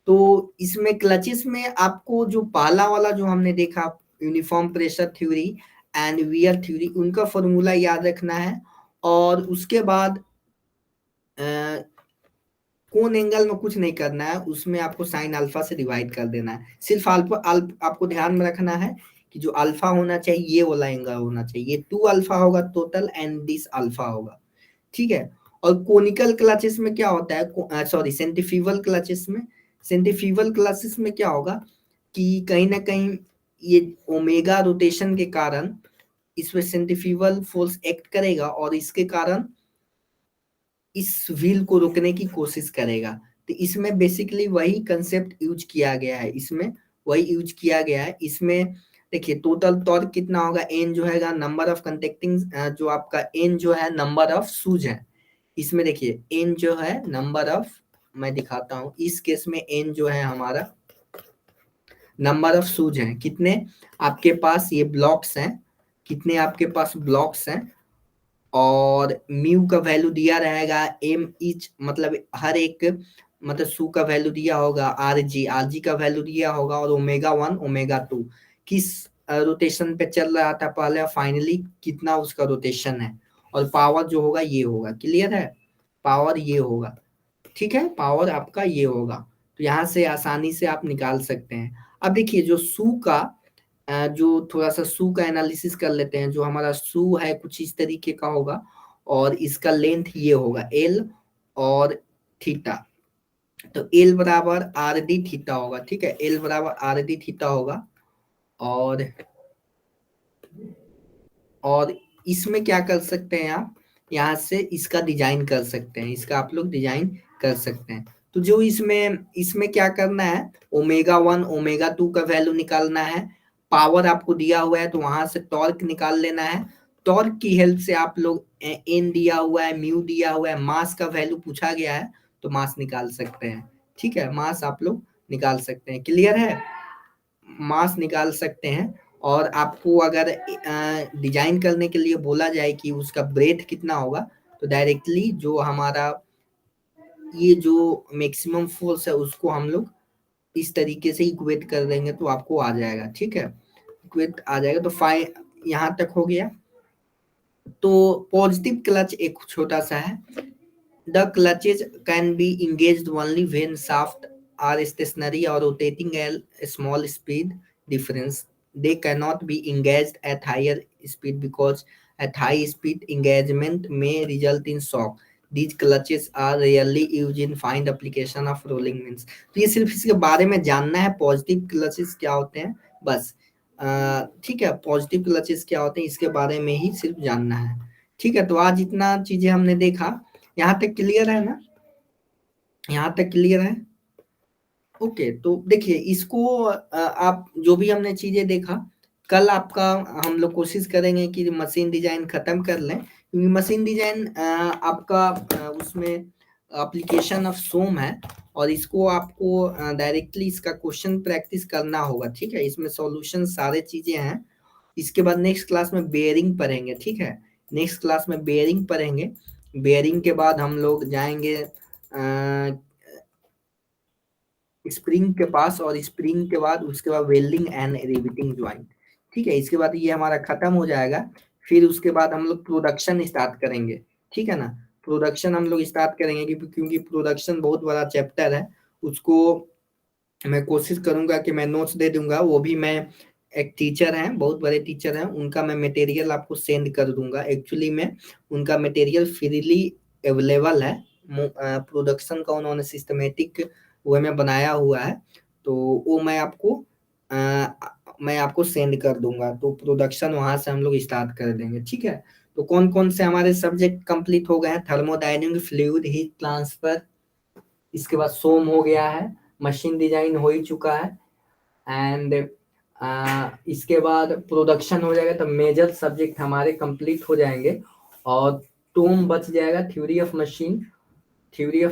तो इसमें क्लचेस में आपको जो पहला वाला जो हमने देखा uniform pressure theory and wear theory, उनका फॉर्मूला याद रखना है और उसके बाद कोन एंगल में कुछ नहीं करना है, उसमें आपको साइन अल्फा से डिवाइड कर देना है। सिर्फ अल्फा आपको ध्यान में रखना है कि जो अल्फा होना चाहिए ये वाला एंगल होना चाहिए, ये 2 अल्फा होगा टोटल एंड दिस अल्फा होगा, ठीक है। और कोनिकल क्लचेस में क्या होता है, सॉरी सेंट्रीफ्यूगल क्लचेस में क्या होगा कि कहीं ना कहीं ये ओमेगा रोटेशन के कारण इसमें सेंट्रीफ्यूगल फोर्स एक्ट करेगा और इसके कारण इस व्हील को रोकने की कोशिश करेगा। तो इसमें बेसिकली वही कंसेप्ट यूज किया गया है, इसमें देखिए टोटल टॉर्क कितना होगा, एन जो है नंबर ऑफ कंटेक्टिंग, जो आपका एन जो है नंबर ऑफ शूज है। इसमें देखिए एन जो है नंबर ऑफ, मैं दिखाता हूं, इस केस में एन जो है हमारा नंबर ऑफ शूज हैं, कितने आपके पास ये ब्लॉक्स हैं, कितने आपके पास ब्लॉक्स हैं, और म्यू का वैल्यू दिया रहेगा एम इच, मतलब हर एक, मतलब सू का वैल्यू दिया होगा, आर जी का वैल्यू दिया होगा, और ओमेगा 1 ओमेगा 2 किस रोटेशन पे चल रहा था पहले, फाइनली कितना उसका रोटेशन है, और पावर जो होगा ये होगा, क्लियर है, पावर ये होगा, ठीक है, पावर आपका ये होगा। तो यहाँ से आसानी से आप निकाल सकते हैं। अब देखिए जो सू का जो थोड़ा सा सू का एनालिसिस कर लेते हैं, जो हमारा सू है कुछ इस तरीके का होगा, और इसका लेंथ ये होगा एल और थीटा, तो एल बराबर आर डी थीटा होगा, ठीक है, एल बराबर आर डी थीटा होगा। और इसमें क्या कर सकते हैं आप, यहाँ से इसका डिजाइन कर सकते हैं, इसका आप लोग डिजाइन कर सकते हैं। तो जो इसमें इसमें क्या करना है, ओमेगा 1 ओमेगा 2 का वैल्यू निकालना है, पावर आपको दिया हुआ है तो वहां से टॉर्क निकाल लेना है, टॉर्क की हेल्प से आप लोग एन दिया हुआ है, म्यू दिया हुआ है, मास का वैल्यू पूछा गया है तो मास निकाल सकते हैं, ठीक है, मास आप लोग निकाल सकते हैं, क्लियर है, मास निकाल सकते हैं। और आपको अगर डिजाइन करने के लिए बोला जाए कि उसका ब्रेथ कितना होगा, तो डायरेक्टली जो हमारा ये जो मैक्सिमम फोर्स है उसको हम लोग इस तरीके से इक्वेट कर देंगे तो आपको आ जाएगा, ठीक है, इक्वेट आ जाएगा। तो यहाँ तक हो गया। तो पॉजिटिव क्लच एक छोटा सा है, the clutches can be engaged only when shafts are stationary or rotating at a small speed difference. They cannot be engaged at higher speed because at high speed engagement may result in shock. These clutches are rarely used in fine application of rolling pins. तो ये सिर्फ इसके बारे में जानना है, positive clutches क्या होते हैं बस, ठीक है, पॉजिटिव क्लचेस क्या होते हैं इसके बारे में ही सिर्फ जानना है, ठीक है। तो आज इतना चीजें हमने देखा, यहाँ तक क्लियर है ना, यहाँ तक क्लियर है, ओके। तो देखिए इसको आप जो भी हमने चीजें देखा, कल आपका हम लोग कोशिश करेंगे कि मशीन डिजाइन खत्म कर लें, क्योंकि मशीन डिजाइन आपका उसमें एप्लीकेशन ऑफ सोम है, और इसको आपको डायरेक्टली इसका क्वेश्चन प्रैक्टिस करना होगा, ठीक है, इसमें सॉल्यूशन सारे चीजें हैं। इसके बाद नेक्स्ट क्लास में बेयरिंग पढ़ेंगे, ठीक है, नेक्स्ट क्लास में बेयरिंग पढ़ेंगे, बेयरिंग के बाद हम लोग जाएंगे स्प्रिंग के पास, और स्प्रिंग के बाद उसके बाद वेल्डिंग एंड रिवेटिंग ज्वाइंट, ठीक है, इसके बाद ये हमारा खत्म हो जाएगा। फिर उसके बाद हम लोग प्रोडक्शन स्टार्ट करेंगे, ठीक है ना, प्रोडक्शन हम लोग स्टार्ट करेंगे क्योंकि प्रोडक्शन बहुत बड़ा चैप्टर है, उसको मैं कोशिश करूंगा कि मैं नोट्स दे दूंगा, वो भी मैं, एक टीचर हैं बहुत बड़े टीचर हैं, उनका मैं मटेरियल आपको सेंड कर दूंगा, एक्चुअली में उनका मटेरियल फ्रीली अवेलेबल है, प्रोडक्शन का उन्होंने सिस्टमेटिक वे में बनाया हुआ है, तो वो मैं आपको सेंड कर दूंगा, तो प्रोडक्शन वहां से हम लोग स्टार्ट कर देंगे, ठीक है। तो कौन कौन से हमारे सब्जेक्ट कंप्लीट हो गए हैं, थर्मोडायनेमिक, फ्लूइड, हीट ट्रांसफर, इसके बाद सोम हो गया है, मशीन डिजाइन हो ही चुका है, एंड इसके बाद प्रोडक्शन हो जाएगा, तो मेजर सब्जेक्ट हमारे कंप्लीट हो जाएंगे, और टोम बच जाएगा, थ्योरी ऑफ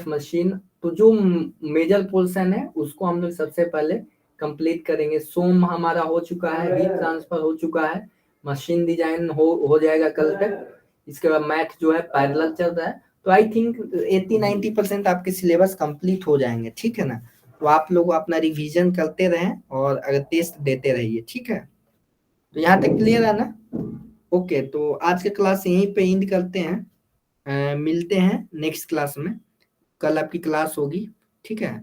मशीन। तो जो मेजर पोर्शन है उसको हम लोग सबसे पहले कंप्लीट करेंगे। सोम हमारा हो चुका है, हीट ट्रांसफर हो चुका है, मशीन डिजाइन हो जाएगा कल तक, इसके बाद मैथ जो है पैरेलल चल रहा है। तो आई थिंक 80-90% आपके सिलेबस कंप्लीट हो जाएंगे, ठीक है ना। तो आप लोग अपना रिवीजन करते रहें और अगर टेस्ट देते रहिए, ठीक है। तो यहाँ तक क्लियर है ना, ओके। तो आज के क्लास यहीं पे एंड करते हैं। मिलते हैं नेक्स्ट क्लास में। कल आपकी क्लास होगी, ठीक है।